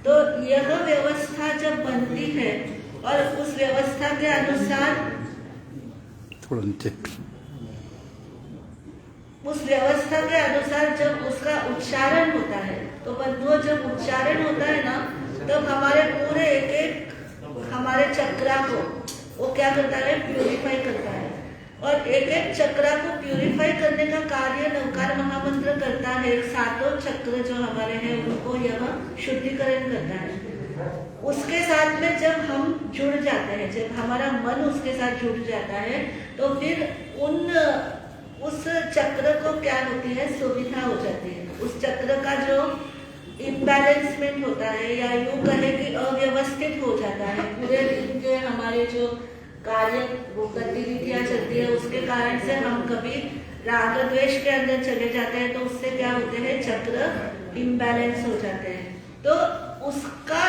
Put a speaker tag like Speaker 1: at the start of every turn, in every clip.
Speaker 1: तो यह व्यवस्था जब बनती है और उस व्यवस्था के अनुसार जब उसका उच्चारण होता है, तो बंधुओं जब उच्चारण होता है ना, तब हमारे पूरे एक एक हमारे चक्रा को वो क्या करता है, प्यूरिफाई करता है। और एक एक चक्रा को प्यूरिफाई करने का कार्य नवकार महामंत्र करता है। सातों चक्र जो हमारे हैं उनको यह शुद्धिकरण करता है। उसके साथ में जब हम जुड़ जाते हैं, जब हमारा मन उसके साथ जुड़ जाता है, तो फिर उस चक्र को क्या होती है, सुविधा हो जाती है। उस चक्र का जो इम्बैलेंसमेंट होता है, या यूं कहे कि अव्यवस्थित हो जाता है, पूरे दिन के हमारे जो कार्य वो गतिविधियां चलती है, उसके कारण से हम कभी राग द्वेष के अंदर चले जाते हैं, तो उससे क्या होते हैं, चक्र इम्बैलेंस हो जाते हैं। तो उसका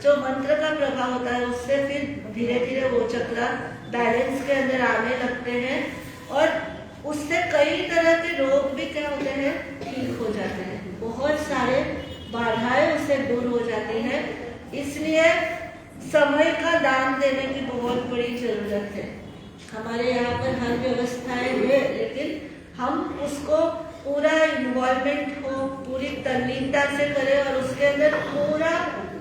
Speaker 1: जो मंत्र का प्रभाव होता है, उससे फिर धीरे धीरे वो चक्र बैलेंस के अंदर आने लगते हैं, और उससे कई तरह के रोग भी क्या होते हैं, ठीक हो जाते हैं। बहुत सारे बाधाएं उससे दूर हो जाती है। इसलिए समय का दान देने की बहुत बड़ी जरूरत है। हमारे यहाँ पर हर व्यवस्थाएं है, लेकिन हम उसको पूरा इन्वॉल्वमेंट हो, पूरी तल्लीनता से करें और उसके अंदर पूरा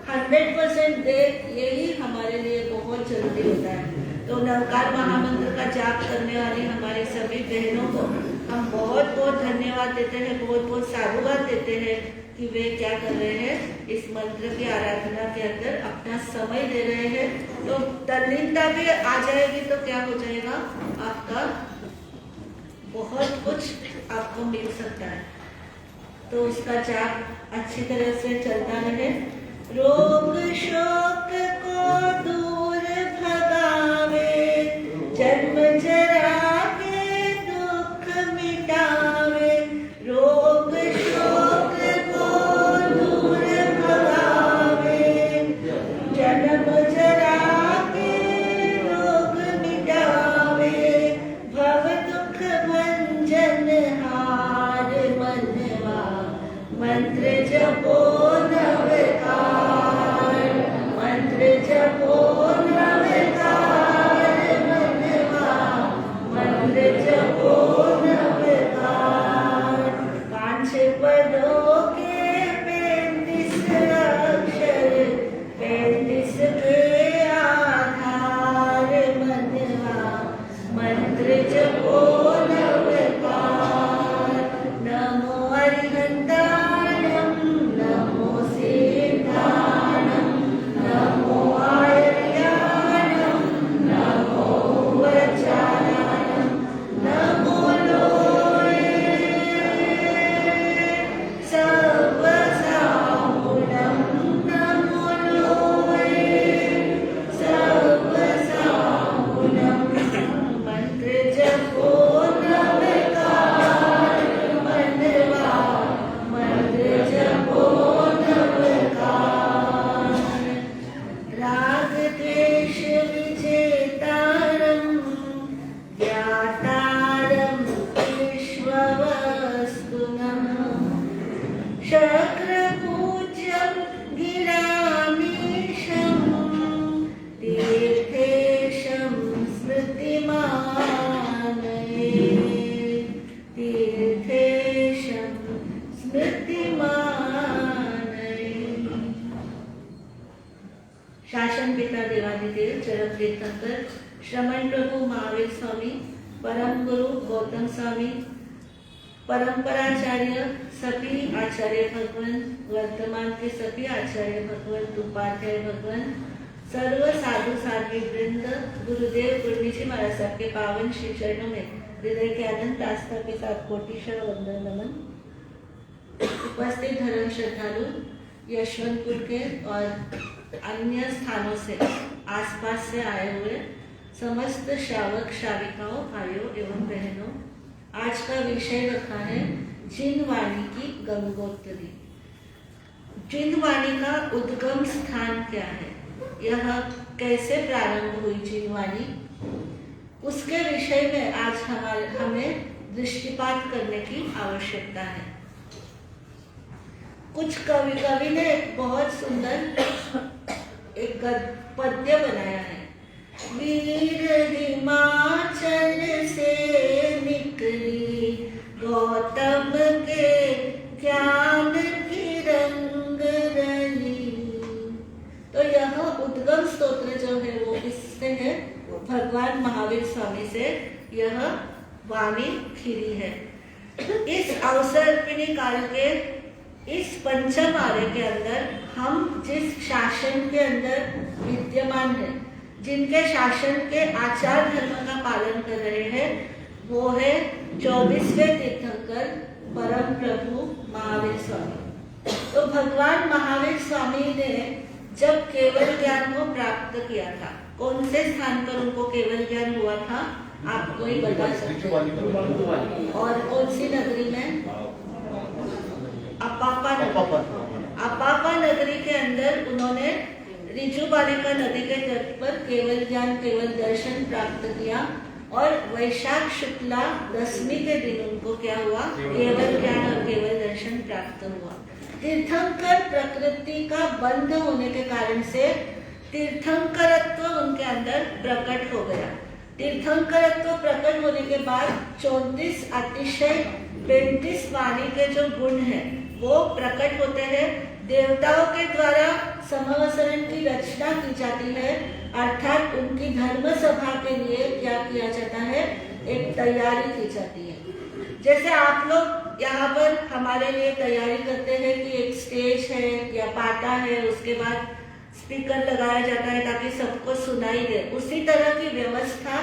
Speaker 1: 100% दे, यही हमारे लिए बहुत जरूरी होता है। तो नवकार महामंत्र का जाप करने वाली हमारी सभी बहनों को हम बहुत बहुत धन्यवाद देते हैं, बहुत बहुत साधुवाद देते हैं कि वे क्या कर रहे हैं, इस मंत्र की आराधना के अंदर अपना समय दे रहे हैं। तो तल्लीनता भी आ जाएगी तो क्या हो जाएगा, आपका बहुत कुछ आपको मिल सकता है। तो उसका जाप अच्छी तरह से चलता रहे। रोग शोक को दूर भगावे, जन्म जरा के दुख मिटावे। रोग शोक को दूर भगावे, जन्म जरा के रोग मिटावे। भव दुख भंजन हार मनवा, मंत्र जपो शासन पिता देवादिदेव चरक तीर्थंकर श्रमण प्रभु महावीर स्वामी, परम गुरु गौतम स्वामी, परंपराचार्य सभी आचार्य भगवान, वर्तमान के सभी आचार्य भगवान, उपाध्याय भगवान, सर्व साधु साध्वी वृंद, गुरुदेव गुरुजी जी महाराज साहब के पावन श्री चरणों में हृदय के अनंत आस्था के साथ कोटिशः वंदन नमन। उपस्थित धर्म श्रद्धालु, यशवंतपुर के और अन्य स्थानों से, आसपास से आए हुए समस्त श्रावक श्राविकाओं, भाइयों एवं बहनों, आज का विषय रखा है जिनवाणी की गंगोत्तरी। जिनवाणी का उद्गम स्थान क्या है, यह कैसे प्रारंभ हुई जिनवाणी, उसके विषय में आज हमें दृष्टिपात करने की आवश्यकता है। कुछ कवि ने बहुत सुंदर पद्य बनाया है। वीर हिमाचल से निकली गौतम के ज्ञान की रंग रही। तो यह उद्गम स्तोत्र जो है वो इससे है, भगवान महावीर स्वामी से यह वाणी खिरी है। इस अवसर्पिणी काल के इस पंचम आर्य के अंदर हम जिस शासन के अंदर विद्यमान है, जिनके शासन के आचार धर्म का पालन कर रहे हैं, वो है 24वें तीर्थंकर परम प्रभु महावीर स्वामी। तो भगवान महावीर स्वामी ने जब केवल ज्ञान को प्राप्त किया था, कौन से स्थान पर उनको केवल ज्ञान हुआ था, आपको ही बता सकते हैं। और कौन सी नगरी में? अपापा नगरी के अंदर उन्होंने रिजु बालिका नदी के तट पर केवल ज्ञान केवल दर्शन प्राप्त किया। और वैशाख शुक्ला दशमी के दिन उनको क्या हुआ? केवल ज्ञान और केवल दर्शन प्राप्त हुआ। तीर्थंकर प्रकृति का बंध होने के कारण से तीर्थंकरत्व उनके अंदर प्रकट हो गया। तीर्थंकरत्व प्रकट होने के बाद 34 अतिशय 35 वाणी के जो गुण हैं वो प्रकट होते हैं। देवताओं के द्वारा समवसरण की रचना की जाती है, अर्थात उनकी धर्म सभा के लिए क्या किया जाता है? एक तैयारी की जाती है। जैसे आप लोग यहाँ पर हमारे लिए तैयारी करते हैं कि एक स्टेज है या पाटा है, उसके बाद स्पीकर लगाया जाता है ताकि सबको सुनाई दे, उसी तरह की व्यवस्था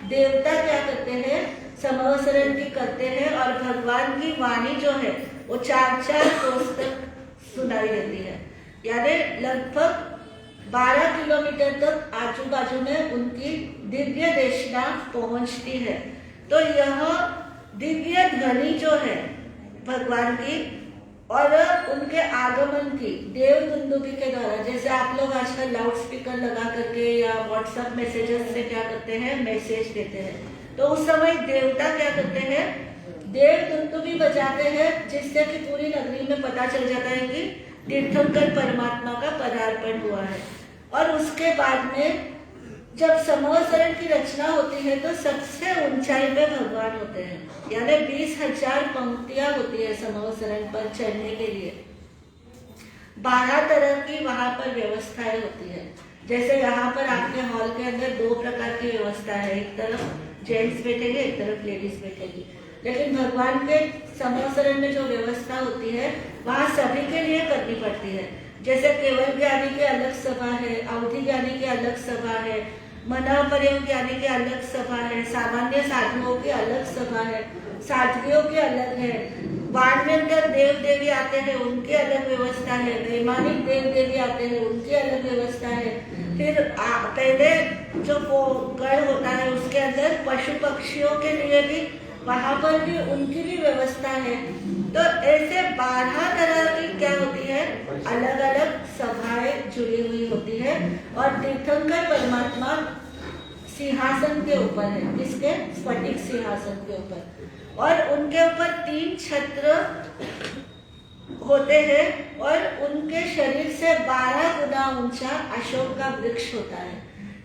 Speaker 1: देवता क्या करते हैं? समवसरण की करते हैं। और भगवान की वाणी जो है वो 4-4 कोस तक सुनाई देती है, यानी लगभग 12 किलोमीटर तक आजू बाजू में उनकी दिव्य देशना पहुंचती है। तो यह दिव्य ध्वनि जो है भगवान की और उनके आगमन की देव दुंदुभी के द्वारा, जैसे आप लोग आजकल लाउड स्पीकर लगा करके या व्हाट्सएप मैसेजेस से क्या करते हैं? मैसेज देते हैं। तो उस समय देवता क्या करते हैं? देव दुंदुभी बजाते हैं, जिससे कि पूरी नगरी में पता चल जाता है कि तीर्थंकर परमात्मा का पदार्पण हुआ है। और उसके बाद में जब समवसरण की रचना होती है तो सबसे ऊंचाई पे भगवान होते हैं, यानी 20,000 पंक्तियां होती है समवसरण पर चढ़ने के लिए। 12 तरह की वहां पर व्यवस्थाएं होती है। जैसे यहाँ पर आपके हॉल के अंदर 2 प्रकार की व्यवस्था है, एक तरफ जेंट्स बैठेंगे, एक तरफ लेडीज बैठेगी। लेकिन भगवान के समवसरण में जो व्यवस्था होती है वहाँ सभी के लिए करनी पड़ती है। जैसे केवल ज्ञानी की अलग सभा है, अवधि ज्ञानी की अलग सभा है, मनापरेम ज्ञानी की अलग सभा है, सामान्य साधुओं की अलग सभा है, साध्वियों की अलग है, वाणियंतर देव देवी आते हैं उनकी अलग व्यवस्था है, वैमानिक देव देवी आते हैं उनकी अलग व्यवस्था है। फिर पहले जो गढ़ होता है उसके अंदर पशु पक्षियों के लिए भी वहां पर भी उनकी भी व्यवस्था है। तो ऐसे 12 तरह की क्या होती है? अलग अलग सभाएं जुड़ी हुई होती है। और तीर्थंकर परमात्मा सिंहासन के ऊपर है, किसके? स्फटिक सिंहासन के ऊपर। और उनके ऊपर 3 छत्र होते हैं और उनके शरीर से 12 गुना ऊंचा अशोक का वृक्ष होता है।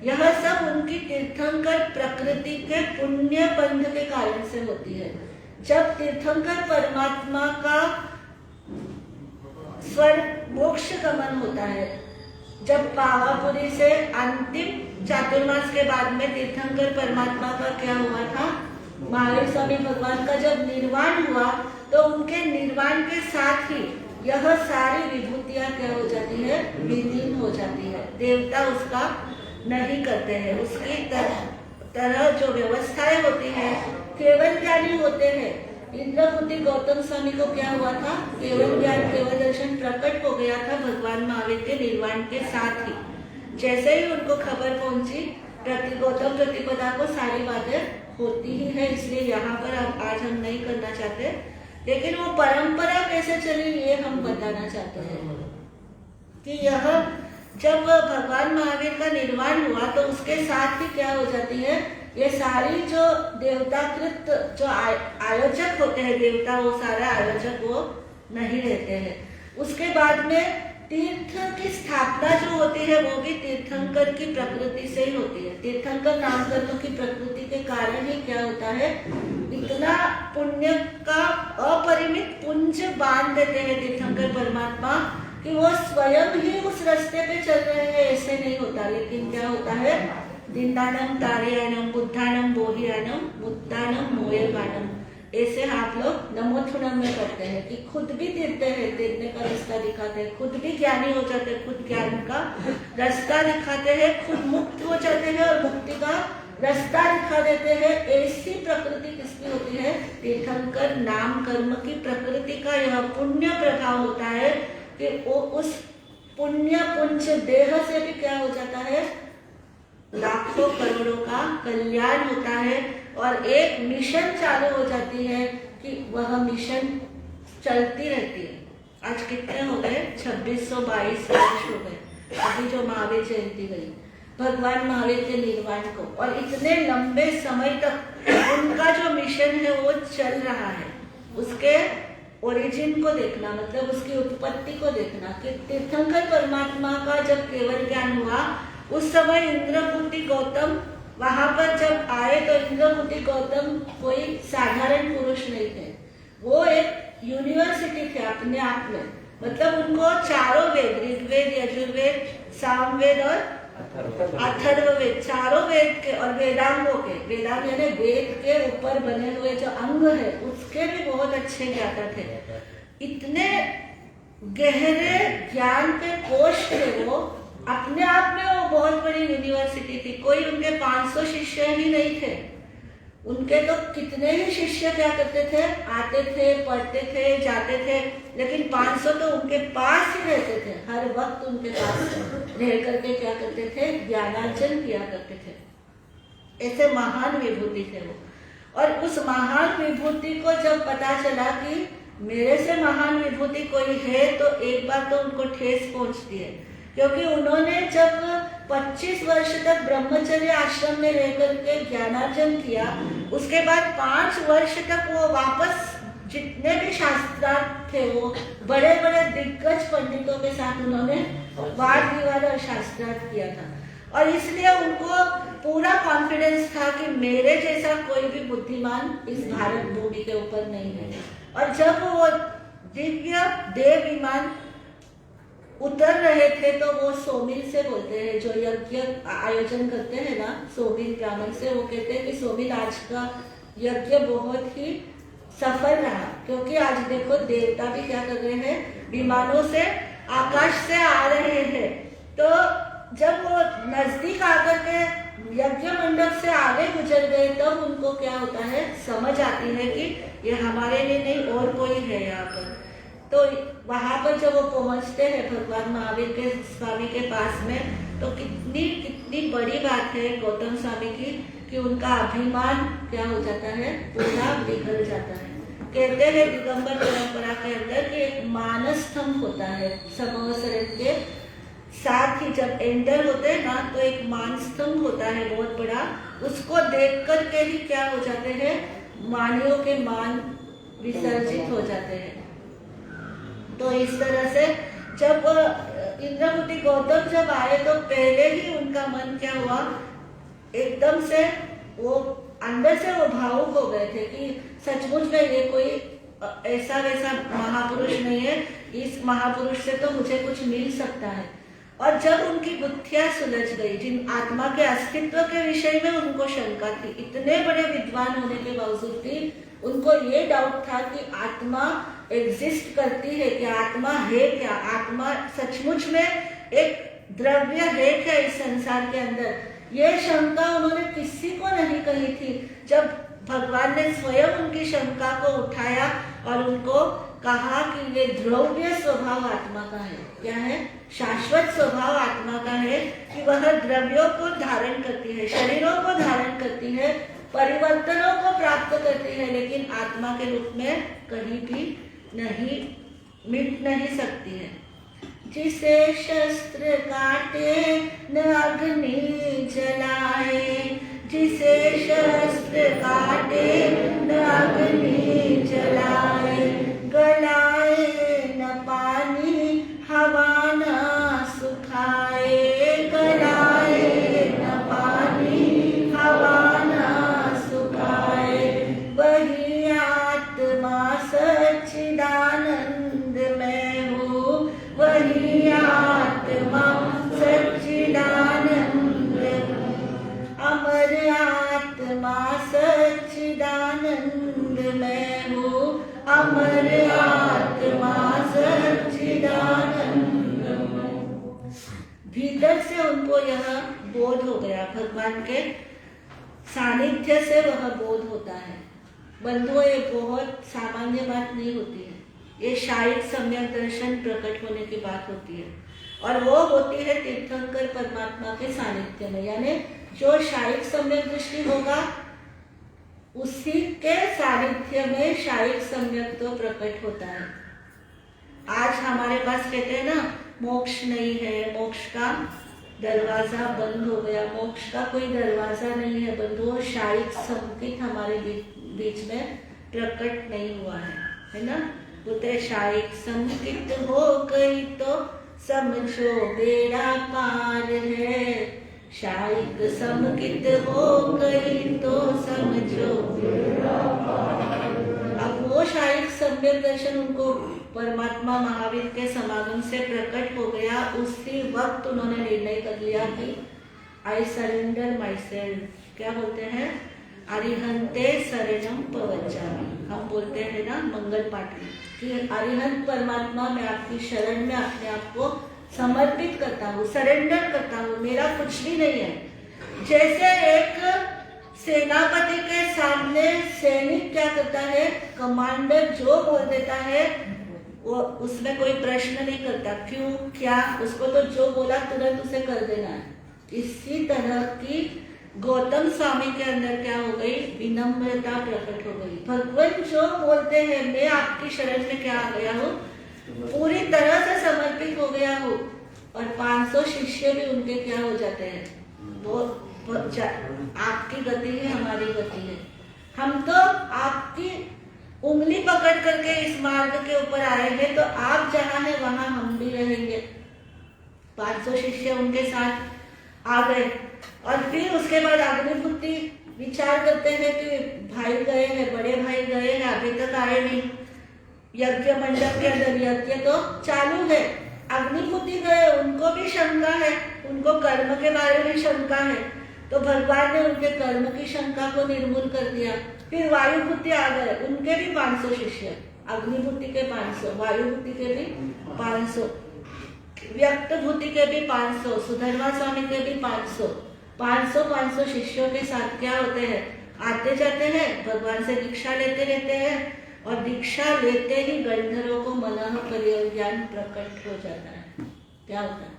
Speaker 1: यह सब उनकी तीर्थंकर प्रकृति के पुण्य बंध के कारण से होती है। जब तीर्थंकर परमात्मा का स्वर्ग मोक्ष गमन होता है, जब पावापुरी से अंतिम चातुर्मास के बाद में तीर्थंकर परमात्मा का क्या हुआ था? महावीर स्वामी भगवान का जब निर्वाण हुआ तो उनके निर्वाण के साथ ही यह सारी विभूतियां क्या हो जाती है? विलीन हो जाती है। देवता उसका नहीं करते हैं। उसकी तरह जो व्यवस्थाएं होती है, केवल ज्ञानी होते हैं। इंद्रपुटी गौतम स्वामी को क्या हुआ था? केवल ज्ञान केवल दर्शन प्रकट हो गया था भगवान महावीर के निर्वाण के साथ ही। जैसे ही उनको खबर पहुंची गौतम प्रतिपदा को सारी बातें होती ही है, इसलिए यहाँ पर आज हम नहीं करना चाहते, लेकिन वो परंपरा कैसे चली ये हम बताना चाहते हैं कि यह जब भगवान महावीर का निर्वाण हुआ तो उसके साथ ही क्या हो जाती है? ये सारी जो देवताकृत जो आयोजक होते हैं, देवता वो सारा आयोजक वो नहीं रहते हैं। उसके बाद में तीर्थ की स्थापना जो होती है वो भी तीर्थ तीर्थंकर की प्रकृति से ही होती है। तीर्थंकर नाम कर्म की प्रकृति के कारण ही क्या होता है, इतना पुण्य का अपरिमित पुंज बांध देते हैं तीर्थंकर परमात्मा कि वो स्वयं ही उस रास्ते पे चल रहे हैं, ऐसे नहीं होता। लेकिन क्या होता है, दिंदानम तारियानम बुद्धानम बोहियानम मुक्तानम मोयगानम, ऐसे आप लोग नमोथुनम में करते हैं कि खुद भी तीरते हैं, तीरने का रास्ता दिखाते हैं, खुद भी ज्ञानी हो जाते हैं, खुद ज्ञान का रास्ता दिखाते हैं, खुद मुक्त हो जाते हैं और मुक्ति का रास्ता दिखा देते हैं। ऐसी प्रकृति किसकी होती है, तीर्थंकर नाम कर्म की प्रकृति का यह पुण्य प्रभाव होता है कि वो उस पुण्य पुंज देह से भी क्या हो जाता है, लाखों करोड़ों का कल्याण होता है और एक मिशन चालू हो जाती है कि वह मिशन चलती रहती है। आज कितने हो गए, 2622 वर्ष हो गए अभी जो महावीर जयंती गई, भगवान महावीर के निर्वाण को, और इतने लंबे समय तक उनका जो मिशन है वो चल रहा है। उसके ओरिजिन को देखना, मतलब उसकी उत्पत्ति को देखना कि तीर्थंकर परमात्मा का जब केवल ज्ञान हुआ उस समय इंद्रपुटी गौतम वहां पर जब आए तो इंद्रपुटी गौतम कोई साधारण पुरुष नहीं थे, वो एक यूनिवर्सिटी थे अपने आप में। मतलब उनको चारों वेद, ऋग्वेद, यजुर्वेद, सामवेद और अथर्ववेद, चारों वेद के और वेदांगों के, वेदांग यानी वेद के ऊपर बने हुए जो अंग है उसके भी बहुत अच्छे ज्ञाता थे। इतने गहरे ज्ञान के कोश थे वो, अपने आप में वो बहुत बड़ी यूनिवर्सिटी थी। कोई उनके 500 शिष्य ही नहीं थे, उनके तो कितने ही शिष्य क्या करते थे, आते थे, पढ़ते थे, जाते थे, लेकिन 500 तो उनके पास ही रहते थे, हर वक्त उनके पास रह करके क्या करते थे, ज्ञानार्जन किया करते थे। ऐसे महान विभूति थे वो। और उस महान विभूति को जब पता चला कि मेरे से महान विभूति कोई है, तो एक बार तो उनको ठेस पहुंचती है, क्योंकि उन्होंने जब 25 वर्ष तक ब्रह्मचर्य आश्रम में रहकर के ज्ञानार्जन किया, उसके बाद 5 वर्ष तक वो वापस जितने भी शास्त्रार्थ थे वो बड़े बड़े दिग्गज पंडितों के साथ उन्होंने वाद विवाद और शास्त्रार्थ किया था। और इसलिए उनको पूरा कॉन्फिडेंस था कि मेरे जैसा कोई भी बुद्धिमान इस भारत भूमि के ऊपर नहीं है। और जब वो दिव्य देव विमान उतर रहे थे तो वो सोमिल से बोलते हैं, जो यज्ञ आयोजन करते हैं ना, सोमिल ब्राह्मण से, वो कहते हैं कि सोमिल आज का यज्ञ बहुत ही सफल रहा, क्योंकि आज देखो देवता भी क्या कर रहे हैं, विमानों से आकाश से आ रहे हैं। तो जब वो नजदीक आकर के यज्ञ मंडप से आगे गुजर गए तब उनको क्या होता है, समझ आती है कि ये हमारे लिए नहीं और कोई है यहाँ पर। तो वहां पर जब वो पहुंचते हैं भगवान महावीर के स्वामी के पास में, तो कितनी कितनी बड़ी बात है गौतम स्वामी की कि उनका अभिमान क्या हो जाता है, पूरा बिगड़ जाता है। कहते हैं दिगंबर परंपरा के अंदर कि एक मानस स्तंभ होता है समूह शरण के साथ ही, जब एंटर होते हैं ना तो एक मान स्तंभ होता है बहुत बड़ा, उसको देख कर के ही क्या हो जाते हैं, मानियों के मान विसर्जित हो जाते हैं। तो इस तरह से जब इंद्रपुटी गौतम जब आए तो पहले ही उनका मन क्या हुआ, एकदम से वो अंदर से वो भावुक हो गए थे कि सचमुच में ये कोई ऐसा वैसा महापुरुष नहीं है, इस महापुरुष से तो मुझे कुछ मिल सकता है। और जब उनकी बुद्धियां सुलझ गई, जिन आत्मा के अस्तित्व के विषय में उनको शंका थी, इतने बड़े विद्वान होने के बावजूद भी उनको ये डाउट था कि आत्मा एग्जिस्ट करती है क्या, आत्मा है क्या, आत्मा सचमुच में एक द्रव्य है क्या इस संसार के अंदर, ये शंका उन्होंने किसी को नहीं कही थी। जब भगवान ने स्वयं उनकी शंका को उठाया और उनको कहा कि ये द्रव्य स्वभाव आत्मा का है, क्या है, शाश्वत स्वभाव आत्मा का है कि वह द्रव्यों को धारण करती है, शरीरों को धारण करती है, परिवर्तनों को प्राप्त करती है, लेकिन आत्मा के रूप में कहीं भी नहीं मिट नहीं सकती है। जिसे शस्त्र काटे न अग्नि जलाए, जिसे शस्त्र काटे न अग्नि जलाए, गलाए न पानी हवा न सुखाए, गलाए भीतर से उनको यह बोध हो गया, भगवान के सानिध्य से वह बोध होता है। बंधुओं, ये बहुत सामान्य बात नहीं होती है, ये शायद सम्यक दर्शन प्रकट होने की बात होती है, और वो होती है तीर्थंकर परमात्मा के सानिध्य में। यानी जो शायद सम्यक दृष्टि होगा उसी के सानिध्य में शायद सम्यक तो प्रकट होता है। आज हमारे पास कहते हैं ना, मोक्ष नहीं है, मोक्ष का दरवाजा बंद हो गया, मोक्ष का कोई दरवाजा नहीं है। बंधुओं, शायद संकेत हमारे बीच में प्रकट नहीं हुआ है ना। बोलते शायद संकेत हो गई तो समझो बेड़ा पार है, शायद संकेत हो गई तो समझो बेड़ा पार। अब वो शायद सम्यक दर्शन उनको परमात्मा महावीर के समागम से प्रकट हो गया। उसी वक्त उन्होंने निर्णय कर लिया कि आई सरेंडर माई सेल्फ। क्या बोलते हैं? अरिहंते शरणम प्रवज्जामि। हम बोलते हैं ना मंगल पाठ में कि अरिहंत परमात्मा, मैं आपकी शरण में अपने आप को समर्पित करता हूँ, सरेंडर करता हूँ, मेरा कुछ भी नहीं है। जैसे एक सेनापति के सामने सैनिक क्या करता है, कमांडर जो बोल देता है वो उसमें कोई प्रश्न नहीं करता, क्यों क्या, उसको तो जो बोला तुरंत उसे कर देना है। इसी तरह की गौतम स्वामी के अंदर क्या हो गई, विनम्रता प्रकट हो गई। भगवान जो बोलते हैं, मैं आपकी शरण में क्या आ गया हूँ, पूरी तरह से समर्पित हो गया हूँ। और 500 शिष्य भी उनके क्या हो जाते हैं, वो आपकी गति है, हमारी गति है। हम तो आपकी उंगली पकड़ करके इस मार्ग के ऊपर आए हैं, तो आप जहाँ हैं वहां हम भी रहेंगे। 500 शिष्य उनके साथ आ गए, और फिर उसके बाद अग्निपुत्री विचार करते हैं कि भाई गए हैं, बड़े भाई गए हैं, अभी तक आए नहीं। यज्ञ मंडप के अंदर यज्ञ तो चालू है, अग्निपुत्री गए, उनको भी शंका है, उनको कर्म के बारे में शंका है, तो भगवान ने उनके कर्म की शंका को निर्मूल कर दिया। फिर वायुपुत्री आ गए, उनके भी 500 शिष्य, अग्निपुत्री के 500, वायुपुत्री के भी 500, व्यक्तभूति के भी 500, सुधर्मा स्वामी के भी 500 शिष्यों के साथ क्या होते हैं, आते जाते हैं, भगवान से दीक्षा लेते रहते हैं, और दीक्षा लेते ही गंधर्वों को मनः परिज्ञान प्रकट हो जाता है। क्या होता है?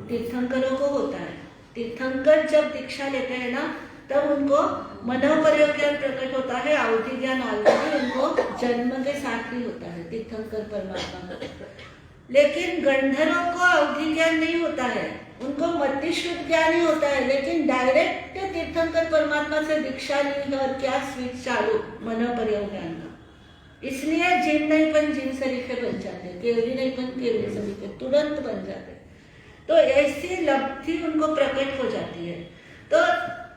Speaker 1: तीर्थंकरों को होता है। तीर्थंकर जब दीक्षा लेते हैं ना, तब उनको मनः परिज्ञान प्रकट होता है। अवधि ज्ञान ऑलरेडी उनको जन्म के साथ ही होता है, तीर्थंकर परमात्मा को। लेकिन गंधर्वों को अवधि ज्ञान नहीं होता है, उनको मति शुद्ध ज्ञान ही होता है, लेकिन डायरेक्ट तीर्थंकर परमात्मा से दीक्षा ली और क्या स्विच चालू, मनः परिज्ञान का। इसलिए जिन नहीं पन जिन सरीखे बन जाते, केवली नहीं पन केवली सरीखे तुरंत बन जाते। तो ऐसी लब्धि उनको प्रकट हो जाती है। तो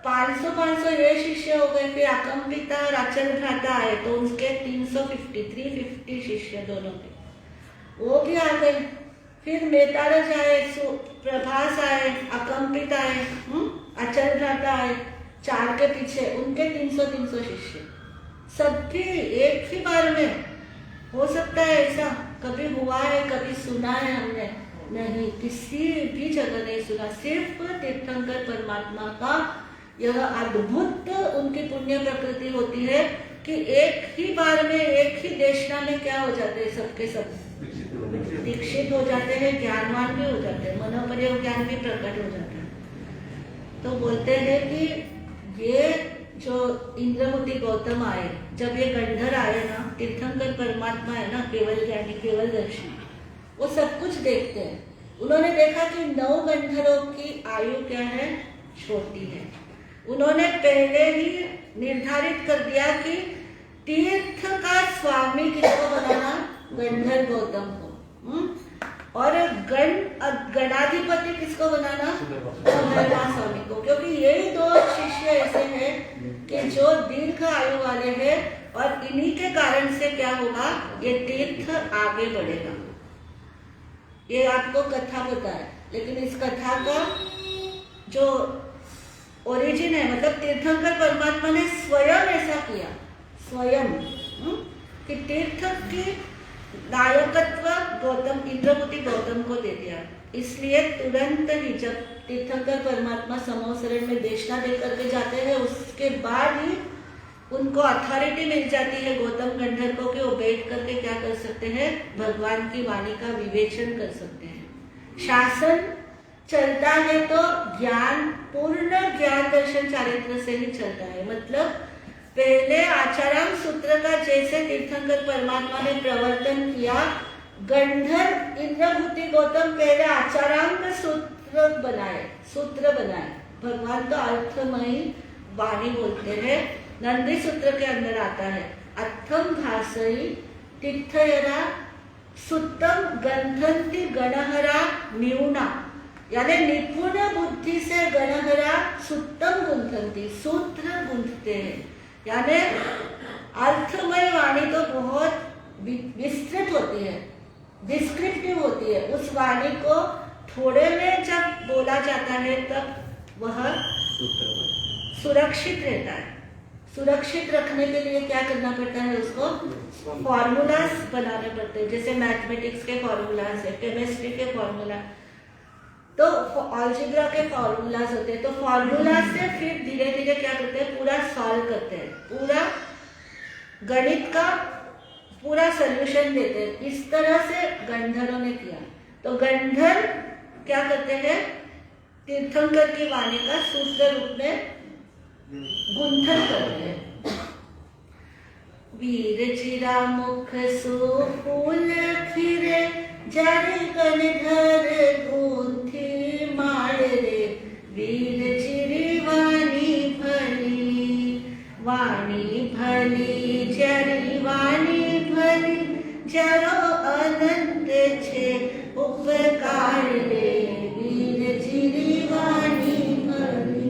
Speaker 1: 500 ये शिष्य हो गए, फिर अकम्पिता और अचल भ्राता आए, तो उसके 350 शिष्य दोनों के, वो भी आ गए। फिर मेतारज आए, प्रभास आए, अकम्पित आए, अचल भ्राता आए, 4 के पीछे उनके 300 शिष्य, सभी एक ही बार में। हो सकता है ऐसा कभी हुआ है, कभी सुना है हमने? नहीं, किसी भी जगह नहीं सुना। सिर्फ तीर्थंकर परमात्मा का यह अद्भुत उनकी पुण्य प्रकृति होती है कि एक ही बार में, एक ही देशना में क्या हो जाते हैं, सबके सब दीक्षित हो जाते हैं, ज्ञानवान भी हो जाते हैं, मनोपर्य ज्ञान भी प्रकट हो जाता है। तो बोलते हैं कि ये जो इंद्रमुति गौतम आए, जब ये गंधर आए ना, तीर्थंकर परमात्मा है ना, केवल ज्ञानी केवल दर्शी, वो सब कुछ देखते हैं। उन्होंने देखा कि 9 गंधर्वों की आयु क्या है, छोटी है। उन्होंने पहले ही निर्धारित कर दिया कि तीर्थ का स्वामी किसको बनाना, गंधर गौतम को, और गणाधिपति किसको बनाना, सुधर्मा स्वामी को, क्योंकि यही 2 शिष्य ऐसे हैं कि जो दीर्घ आयु वाले हैं, और इन्हीं के कारण से क्या होगा, ये तीर्थ आगे बढ़ेगा। ये आपको कथा पता है, लेकिन इस कथा का जो ओरिजिन है, मतलब तीर्थंकर परमात्मा ने स्वयं ऐसा किया, स्वयं कि तीर्थ की नायकत्व इंद्रभूति गौतम को दे दिया। इसलिए तुरंत ही जब तीर्थंकर परमात्मा समोसरण में देशना दे करके जाते हैं, उसके बाद ही उनको अथॉरिटी मिल जाती है गौतम गंधर्व को कि वो बैठ करके क्या कर सकते हैं, भगवान की वाणी का विवेचन कर सकते हैं। शासन चलता है तो ज्ञान, पूर्ण ज्ञान दर्शन चारित्र से ही चलता है। मतलब पहले आचाराम सूत्र का जैसे तीर्थंकर परमात्मा ने प्रवर्तन किया, गंधर्व इंद्रभूति गौतम पहले आचाराम सूत्र बनाए। भगवान तो अर्थमयी वाणी बोलते हैं। नंदी सूत्र के अंदर आता है अर्थम भासई तीर्थयरा सुत्तम गंधंती गणहरा न्यूना, यानी निपुण बुद्धि से गणहरा सुत्तम गुंथंती, सूत्र गुंथते हैं। यानी अर्थमय वाणी तो बहुत विस्तृत होती है, डिस्क्रिप्टिव होती है। उस वाणी को थोड़े में जब बोला जाता है तब वह सुरक्षित रहता है। सुरक्षित रखने के लिए क्या करना पड़ता है, उसको फॉर्मूलाज बनाने पड़ते हैं। जैसे मैथमेटिक्स के फॉर्मूलाज है, केमिस्ट्री के फॉर्मूला, तो अलजेब्रा के फॉर्मूलाज होते हैं। तो फॉर्मूलाज से फिर धीरे धीरे क्या करते हैं, पूरा सॉल्व करते हैं, पूरा गणित का पूरा सॉल्यूशन देते हैं। इस तरह से गंधर्वों ने किया। तो गंधर्व क्या करते हैं, तीर्थंकर की वाणी का सूत्र रूप में गुंथन करते हैं। वीर चिरा मुख सो फूल फिरे, जड़ गणधर गुंथी माड़ रे, वीर चिरी वाणी भली जड़ी वाणी भली, जरो अनंत छे उपकार रे, वीर चिरी वाणी भली।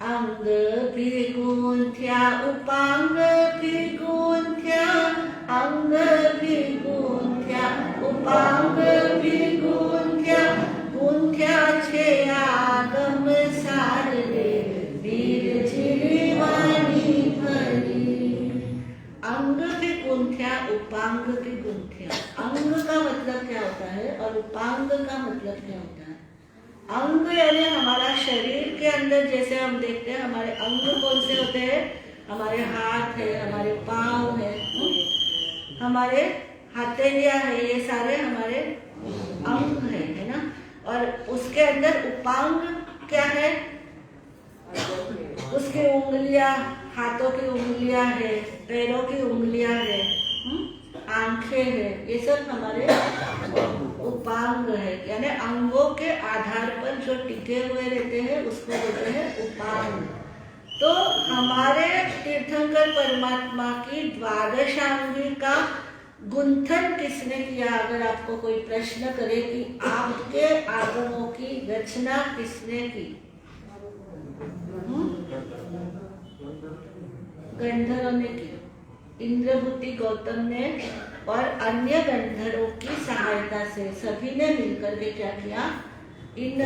Speaker 1: अंग भी गुंथ्या उपांग भी गुंथ्या, अंग भी गुंथ्या उपांग भी गुंथ्या, गुंथ्या छे आगम सार रे, वीर चिरी वाणी भली। अंग भी गुंथ्या उपांग भी गुंथ्या। अंग का मतलब क्या होता है और उपांग का मतलब क्या होता है। अंग यानी हमारा शरीर के अंदर जैसे हम देखते हैं हमारे अंग कौन से होते हैं, हमारे हाथ है, हमारे पाँव है, हमारे हथेलियां है, ये सारे हमारे अंग है ना। और उसके अंदर उपांग क्या है, उसकी उंगलियां, हाथों की उंगलियां है, पैरों की उंगलियां है, आंखें है, ये सब हमारे उपांग है। यानी अंगों के आधार पर जो टिके हुए रहते हैं उसको बोलते हैं उपांग। तो हमारे तीर्थंकर परमात्मा की द्वादशांगी का गुंथन किसने किया। अगर आपको कोई प्रश्न करे कि आपके आगमों की रचना किसने की, गंधर्वों ने की, इंद्रभूति गौतम ने और अन्य गंधर्वों की सहायता से सभी ने मिलकर के क्या किया, इन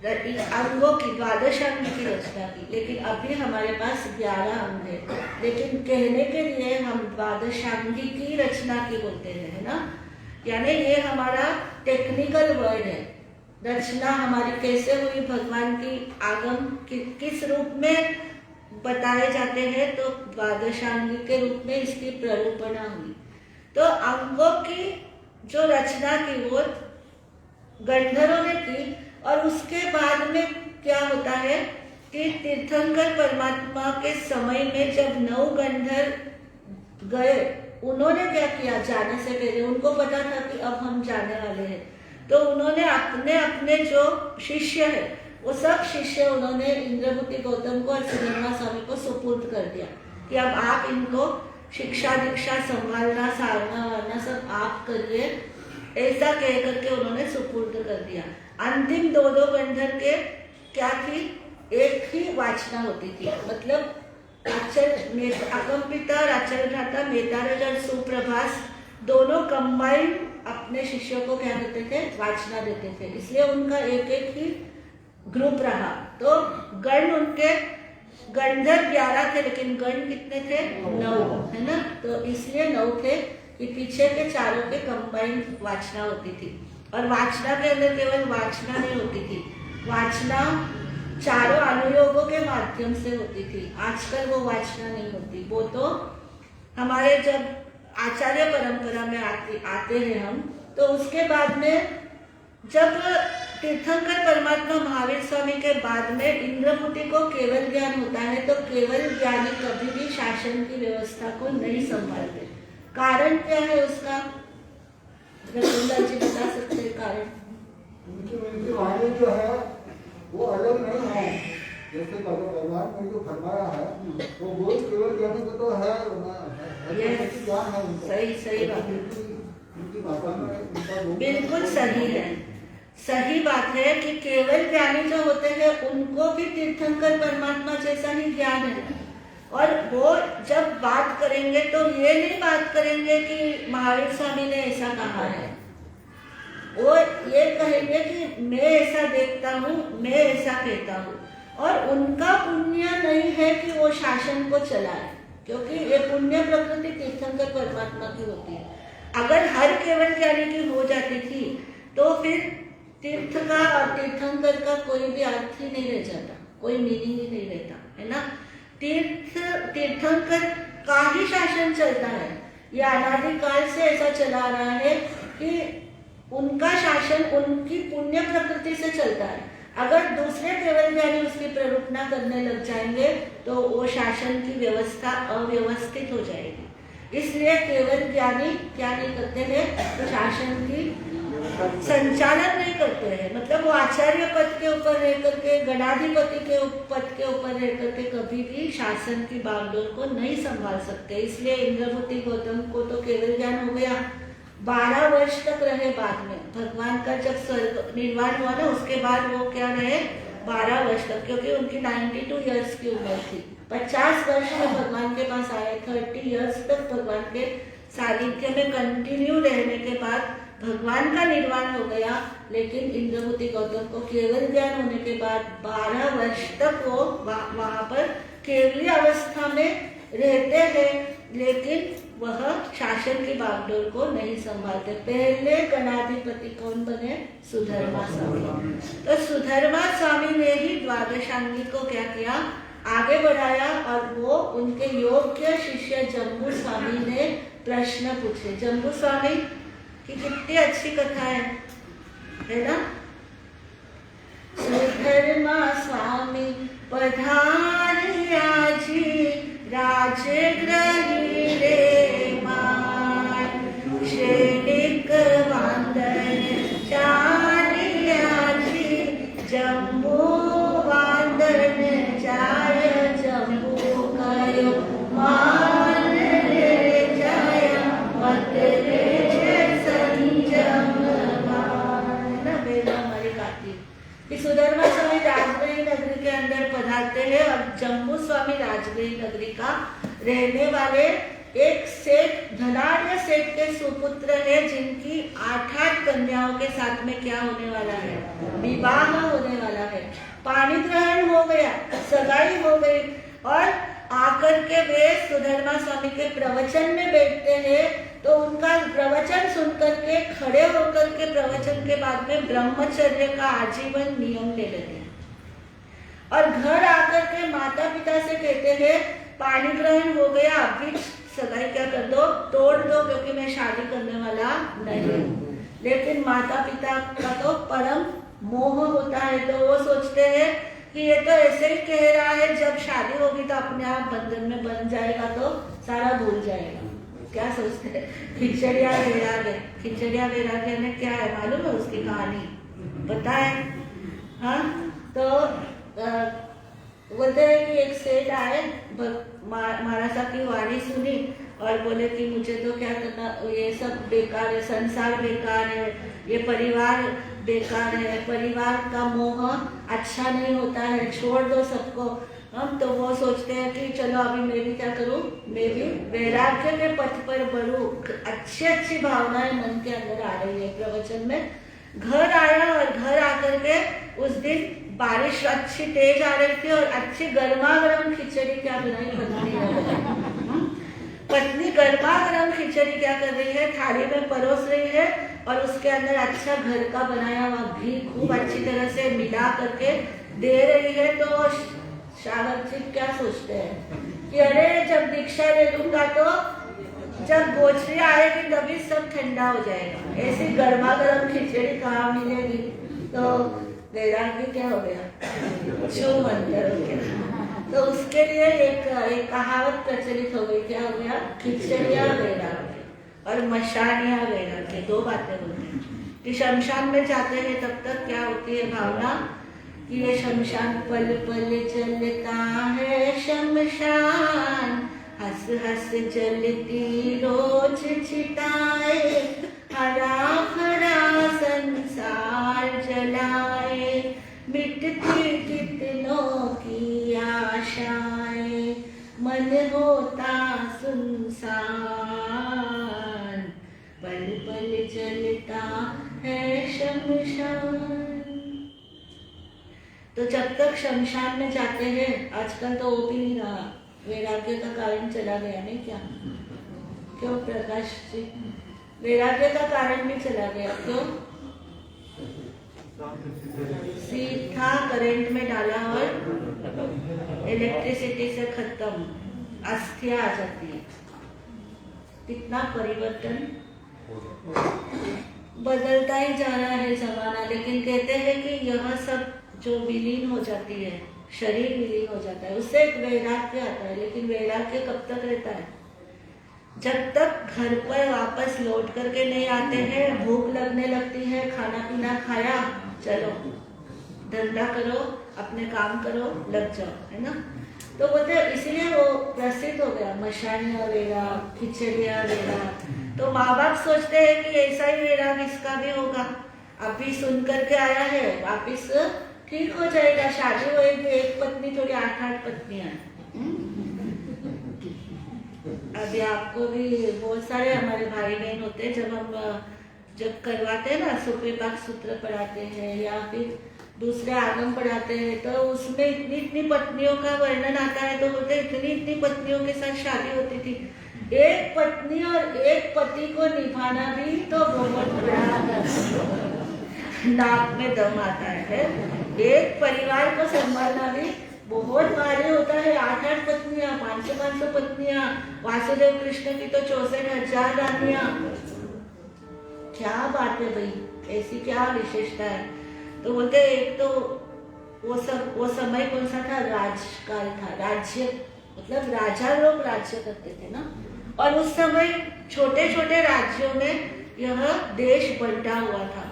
Speaker 1: अंगों की द्वादश अंग की रचना की। लेकिन अभी हमारे पास 11 अंग है, लेकिन कहने के लिए हम द्वादशांगी की रचना की बोलते हैं, है ना। यानी ये हमारा टेक्निकल वर्ड है। रचना हमारी कैसे हुई, भगवान की आगम किस रूप में बताए जाते हैं, तो द्वादशांगी के रूप में इसकी प्ररूपणा हुई। तो अंगों की जो रचना की वो गंधर्वों ने की। और उसके बाद में क्या होता है कि तीर्थंकर परमात्मा के समय में जब 9 गंधर्व गए, उन्होंने क्या किया, जाने से पहले उनको पता था कि अब हम जाने वाले हैं, तो उन्होंने अपने अपने जो शिष्य है वो सब शिष्य उन्होंने इंद्रभूति गौतम को और श्रीनिवास स्वामी को सुपुर्द कर दिया कि अब आप इनको शिक्षा दीक्षा संभालना सारना वारना सब आप करिए, ऐसा कह करके उन्होंने सुपुर्द कर दिया। अंतिम 2 गंधर्व के क्या थी, एक ही वाचना होती थी। मतलब अकम्पिता और आचलभ्राता मेतारज और सुप्रभास दोनों कंबाइंड अपने शिष्यों को क्या करते थे, वाचना देते थे। इसलिए उनका एक एक ही ग्रुप रहा। तो गण उनके गंधर्व 11 थे, लेकिन गण कितने थे, 9, है ना। तो इसलिए 9 थे। कि पीछे के चारों के कंबाइंड वाचना होती थी, और वाचना के अंदर केवल वाचना नहीं होती थी, वाचना चारों अनुयोगों के माध्यम से होती थी। आजकल वो वाचना नहीं होती। वो तो हमारे जब आचार्य परंपरा में आते हैं हम, तो उसके बाद में जब तीर्थंकर परमात्मा महावीर स्वामी के बाद में इंद्रमुति को केवल ज्ञान होता है, तो केवल ज्ञानी कभी भी शासन की व्यवस्था को नहीं संभालते। कारण क्या है उसका? रघुनाथ जी बता सकते हैं कारण?
Speaker 2: उनकी वाणी जो है वो अलग नहीं है। जैसे भगवान ने जो फरमाया है वो बोल केवल ज्ञानी को तो है, ज्ञान है उनका।
Speaker 1: सही बात है,
Speaker 2: उनकी भाषा में
Speaker 1: बिल्कुल सही है। सही बात है कि केवल ज्ञानी जो होते हैं उनको भी तीर्थंकर परमात्मा जैसा ही ज्ञान है, और वो जब बात करेंगे तो ये नहीं बात करेंगे कि महावीर स्वामी ने ऐसा कहा है। वो ये कहेंगे कि मैं ऐसा देखता हूँ, मैं ऐसा कहता हूँ, और उनका पुण्य नहीं है कि वो शासन को चलाए, क्योंकि ये पुण्य प्रकृति तीर्थंकर परमात्मा की होती है। अगर हर केवल ज्ञानी की हो जाती थी तो फिर तीर्थ का और तीर्थंकर का कोई भी अर्थ ही नहीं रह जाता, कोई मीनिंग ही नहीं रहता, है ना। तीर्थंकर का ही शासन चलता है। ये अनादिकाल से ऐसा चला रहा है कि उनका शासन उनकी पुण्य प्रकृति से चलता है। अगर दूसरे केवल ज्ञानी उसकी प्ररूपना करने लग जाएंगे तो वो शासन की व्यवस्था अव्यवस्थित हो जाएगी। इसलिए केवल ज्ञानी क्या नहीं करते हैं? शासन की संचालन नहीं करते हैं। मतलब वो आचार्य पद के ऊपर रह करके, गणाधिपति के पद के ऊपर रह करके कभी भी शासन की बागडोर को नहीं संभाल सकते। इसलिए इंद्रमुति गौतम को तो केवल ज्ञान हो गया, 12 वर्ष तक रहे। बाद में भगवान का जब स्वर्ग निर्वाण हुआ ना, उसके बाद वो क्या रहे? 12 वर्ष तक, क्योंकि उनकी 92 इयर्स की उम्र थी। 50 वर्ष में भगवान के पास आए, 30 इयर्स तक भगवान के सानिध्य में कंटिन्यू रहने के बाद भगवान का निर्वाण हो गया। लेकिन इंद्रमुति गौतम को केवल ज्ञान होने के बाद 12 वर्ष तक वो वहां पर केवली अवस्था में रहते हैं, लेकिन वह शासन की बागडोर को नहीं संभालते। पहले गणाधिपति कौन बने? सुधर्मा स्वामी। तो सुधर्मा स्वामी ने ही द्वादशांगी को क्या किया? आगे बढ़ाया, और वो उनके योग्य शिष्य जम्बू स्वामी ने प्रश्न पूछे। जम्बू स्वामी की कितनी अच्छी कथा है ना। सुधर्मा स्वामी पधारिया जी, राजग्रही रे मान, श्रेणिक वांदन चारिया जी, जम्बू वांदन जाय, जम्बू कयो मान रे जाय, मत रे सुधर्मा स्वामी राजगृही नगरी के अंदर पधारते हैं, और जम्बू स्वामी राजगृही नगरी का रहने वाले एक सेठ, धनाढ़ सेठ के सुपुत्र है, जिनकी 8 कन्याओं के साथ में क्या होने वाला है? विवाह होने वाला है। पाणी ग्रहण हो गया, सगाई हो गई, और आकर के वे सुधर्मा स्वामी के प्रवचन में बैठते हैं। तो उनका प्रवचन सुनकर के, खड़े होकर के प्रवचन के बाद में ब्रह्मचर्य का आजीवन नियम ले लेते हैं, और घर आकर के माता पिता से कहते हैं पाणी ग्रहण हो गया, अभी सगाई क्या कर दो, तोड़ दो, क्योंकि मैं शादी करने वाला नहीं हूँ। लेकिन माता पिता का तो परम मोह होता है, तो वो सोचते हैं कि ये तो ऐसे ही कह रहा है, जब शादी होगी तो अपने आप बंधन में बन जाएगा, तो सारा भूल जाएगा। क्या सोचते हैं? खिचड़िया वैराग्य। खिचड़िया वैराग्य में क्या है मालूम है उसकी कहानी? पता है? हाँ, तो बोलते हैं कि एक सेठ आए, महाराज साहब की वाणी सुनी और बोले कि मुझे तो क्या करना, ये सब बेकार है, संसार बेकार है, ये परिवार बेकार है, परिवार का मोह अच्छा नहीं होता है, छोड़ दो सबको। हम तो वो सोचते हैं कि चलो अभी मैं भी क्या करूं, मैं भी वैराग्य के पथ पर बढ़ूं। अच्छी भावनाएं मन के अंदर आ रही है। प्रवचन में घर आया, और घर आकर के उस दिन बारिश अच्छी तेज आ रही थी, और अच्छी गर्मा गर्म खिचड़ी क्या बनाई, पत्नी गर्मा गर्म खिचड़ी क्या कर रही है, थाली में परोस रही है और उसके अंदर अच्छा घर का बनाया हुआ घी खूब अच्छी तरह से मिला करके दे रही है। तो शावक जी क्या सोचते हैं कि अरे जब दीक्षा ले लूंगा तो जब गोचरी आएगी तभी सब ठंडा हो जाएगा, ऐसी गर्मा गर्म खिचड़ी कहाँ मिलेगी। तो वैराग्य क्या हो गया, छू मंदिर हो गया। तो उसके लिए एक कहावत प्रचलित हो गई, क्या हो गया, खिचड़िया वैराग्य और मशानिया वैराग्य, दो बातें होती हैं। कि शमशान में जाते हैं तब तक क्या होती है भावना कि ये शमशान पल पल जलता है, शमशान हंस हंस जलती रोज चिताए, हरा भरा संसार जलाए, मिटती कितनों की आशाएं, मन होता सुनसान, पल पल जलता है शमशान। तो जब तक शमशान में जाते हैं, आजकल तो वो भी नहीं रहा, वैराग्य का कारण चला गया, नहीं क्या? क्यों प्रकाश जी, वैराग्य का कारण भी चला गया, क्यों? सीधा करंट में डाला और इलेक्ट्रिसिटी से खत्म, अस्थियां आ जाती है। कितना परिवर्तन बदलता ही जा रहा है जमाना। लेकिन कहते हैं कि यह सब जो विलीन हो जाती है, शरीर विलीन हो जाता है, उससे एक वैराग्य आता है। लेकिन वैराग्य कब तक रहता है? जब तक घर पर वापस लौट करके नहीं आते हैं, भूख लगने लगती है, खाना पीना खाया, चलो धंधा करो, अपने काम करो, लग जाओ, है ना। तो बोलते इसीलिए वो प्रसिद्ध हो गया, मशानिया वैराग, खिचड़िया वैराग। तो माँ बाप सोचते हैं कि ऐसा ही वैराग इसका भी होगा, अभी सुन करके आया है, वापिस ठीक हो जाएगा, शादी होएगी, एक पत्नी थोड़ी 8-8 पत्नियां। अभी आपको भी बहुत सारे हमारे भाई बहन होते हैं, जब करवाते हैं ना, सुविपाक सूत्र पढ़ाते हैं या फिर दूसरे आगम पढ़ाते हैं, तो उसमें इतनी इतनी पत्नियों का वर्णन आता है। तो बोलते इतनी इतनी पत्नियों के साथ शादी होती थी, एक पत्नी और एक पति को निभाना भी तो बहुत बड़ा नाक में दम आता है। एक परिवार को संभालना भी बहुत भारी होता है। 8-8 पत्नियां, 500-500 पत्नियां, वासुदेव कृष्ण की तो 64,000 रानियां। क्या बात है भाई, ऐसी क्या विशेषता है। तो बोलते एक तो वो समय कौन सा था, राजकाल था, राज्य मतलब राजा लोग राज्य करते थे ना। और उस समय छोटे छोटे राज्यों में यह देश बंटा हुआ था।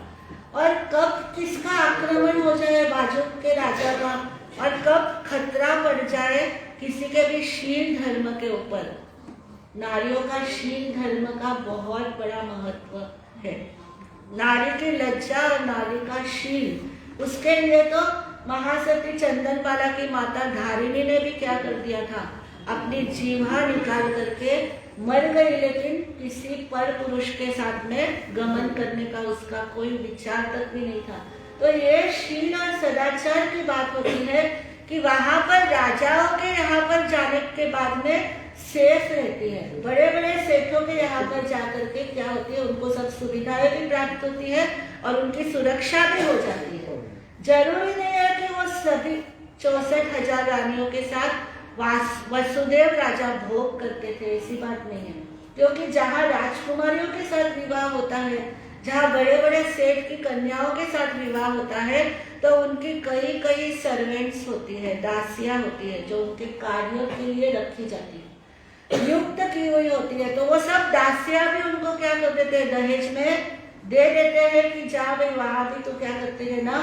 Speaker 1: और कब किसका आक्रमण हो जाए बाजू के राजा का, और कब खतरा पड़ जाए किसी के भी शील धर्म के ऊपर। नारियों का शील धर्म का बहुत बड़ा महत्व है। नारी की लज्जा और नारी का शील, उसके लिए तो महासती चंदनबाला की माता धारिणी ने भी क्या कर दिया था, अपनी जीवा निकाल करके मर गई, लेकिन किसी पर पुरुष के साथ में गमन करने का उसका कोई विचार तक भी नहीं था। तो ये शील और सदाचार की बात होती है कि वहां पर राजाओं के यहाँ पर जाने के बाद में सेफ रहती है। बड़े बड़े सेठों के यहाँ पर जाकर के क्या होती है, उनको सब सुविधाएं भी प्राप्त होती है और उनकी सुरक्षा भी हो जाती है। जरूरी नहीं है कि वो सभी 64,000 रानियों के साथ वसुदेव राजा भोग करते थे, ऐसी बात नहीं है। क्योंकि जहाँ राजकुमारियों के साथ विवाह होता है, जहाँ बड़े बड़े सेठ की कन्याओं के साथ विवाह होता है, तो उनकी कई कई सर्वेंट्स होती है, दासियां होती है, जो उनके कार्यों के लिए रखी जाती है, नियुक्त की हुई होती है। तो वो सब दासियां भी उनको क्या कर देते हैं, दहेज में दे देते हैं कि जा भाई वहां भी तो क्या करते रहना,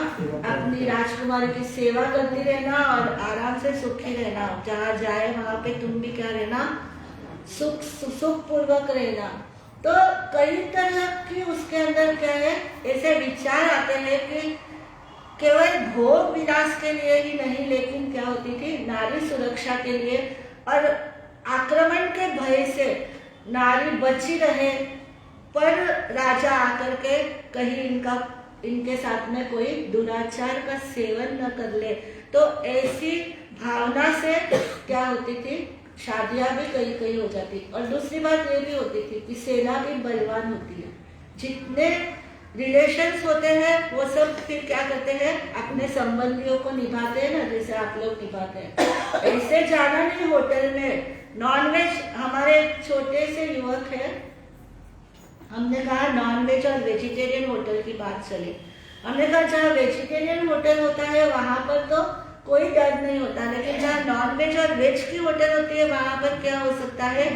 Speaker 1: अपनी राजकुमारी की सेवा करती रहना और आराम से सुखी रहना, जहाँ जाए वहां पे तुम भी क्या रहना, सुख पूर्वक रहना। तो कई तरह की उसके अंदर क्या है, ऐसे विचार आते हैं कि केवल भोग विलास के लिए ही नहीं, लेकिन क्या होती थी, नारी सुरक्षा के लिए और आक्रमण के भय से नारी बची रहे, पर राजा आकर के कहीं इनके साथ में कोई दुराचार का सेवन न कर ले। तो ऐसी भावना से क्या होती थी, शादियां भी कहीं कहीं हो जाती। और दूसरी बात ये भी होती थी कि सेना भी बलवान होती है। जितने रिलेशंस होते हैं वो सब फिर क्या करते हैं, अपने संबंधियों को निभाते हैं ना, जैसे आप लोग निभाते हैं। ऐसे जाना नहीं होटल में। नॉनवेज, हमारे छोटे से युवक है, हमने कहा नॉनवेज और वेजिटेरियन होटल की बात चली। हमने कहा जहाँ वेजिटेरियन होटल होता है वहां पर तो कोई डर नहीं होता, लेकिन जहाँ नॉनवेज और वेज की होटल होती है वहां पर क्या हो सकता है,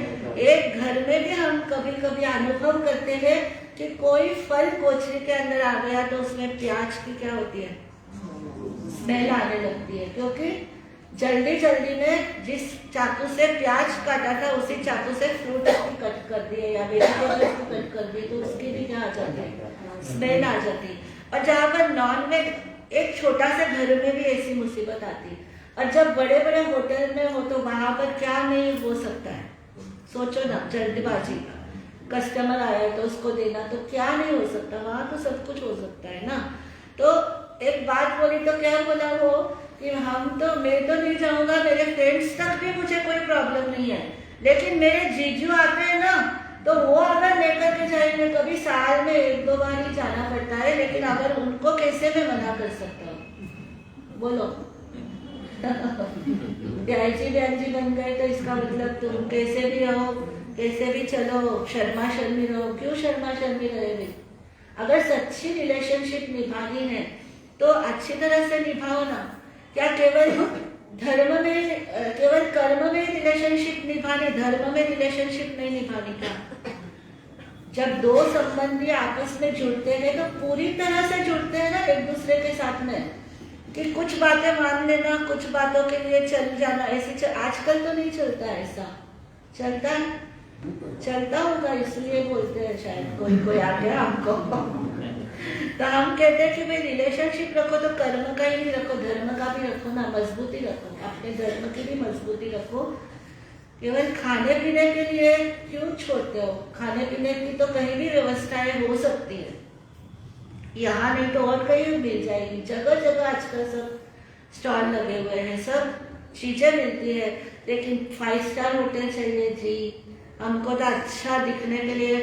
Speaker 1: एक घर में भी हम कभी कभी अनुभव करते हैं कि कोई फल कोचरी के अंदर आ गया तो उसमें प्याज की क्या होती है, स्मेल आने लगती है, क्योंकि जल्दी जल्दी में जिस चाकू से प्याज काटा था उसी चाकू से फ्रूट की कट कर दिए या वेजिटेबल्स की कट कर दी, तो उसकी भी क्या आ जाती है, स्मेल आ जाती। और जहाँ पर नॉनवेज, एक छोटा सा घर में भी ऐसी मुसीबत आती, और जब बड़े बड़े होटल में हो तो वहां पर क्या नहीं हो सकता है, सोचो ना, जल्दबाजी, कस्टमर आया है तो उसको देना, तो क्या नहीं हो सकता, वहां तो सब कुछ हो सकता है ना। तो एक बात बोली तो क्या बोला वो कि मैं तो नहीं जाऊंगा, मेरे फ्रेंड्स तक भी मुझे कोई प्रॉब्लम नहीं है, लेकिन मेरे जीजू आते हैं ना तो वो अगर लेकर के जाएंगे, कभी साल में 1-2 बार ही जाना पड़ता है, लेकिन अगर उनको कैसे मैं मना कर सकता हूँ, बोलो। डैजी बहन बन गए तो इसका मतलब तुम कैसे भी रहो, कैसे भी चलो, शर्मा शर्मी रहो। क्यों शर्मा शर्मी रहे भाई? अगर सच्ची रिलेशनशिप निभानी है तो अच्छी तरह से निभाओ ना। क्या केवल धर्म में, केवल कर्म में रिलेशनशिप निभानी, धर्म में रिलेशनशिप नहीं निभानी? क्या जब दो संबंधी आपस में जुड़ते हैं तो पूरी तरह से जुड़ते हैं ना एक दूसरे के साथ में, कि कुछ बातें मान लेना, कुछ बातों के लिए चल जाना, ऐसे आजकल तो नहीं चलता है, ऐसा चलता है, चलता होगा इसलिए बोलते हैं शायद, कोई आ गया हमको। तो हम कहते हैं कि भाई रिलेशनशिप रखो तो कर्म का ही नहीं रखो, धर्म का भी रखो ना, मजबूती रखो, अपने धर्म की भी मजबूती रखो। केवल खाने पीने के लिए क्यों छोड़ते हो? खाने पीने की तो कहीं भी व्यवस्थाएं हो सकती है, यहाँ नहीं तो और कहीं मिल जाएगी। जगह जगह आजकल सब स्टॉल लगे हुए हैं, सब चीजें मिलती है, लेकिन 5 स्टार होटल चाहिए जी, हमको तो अच्छा दिखने के लिए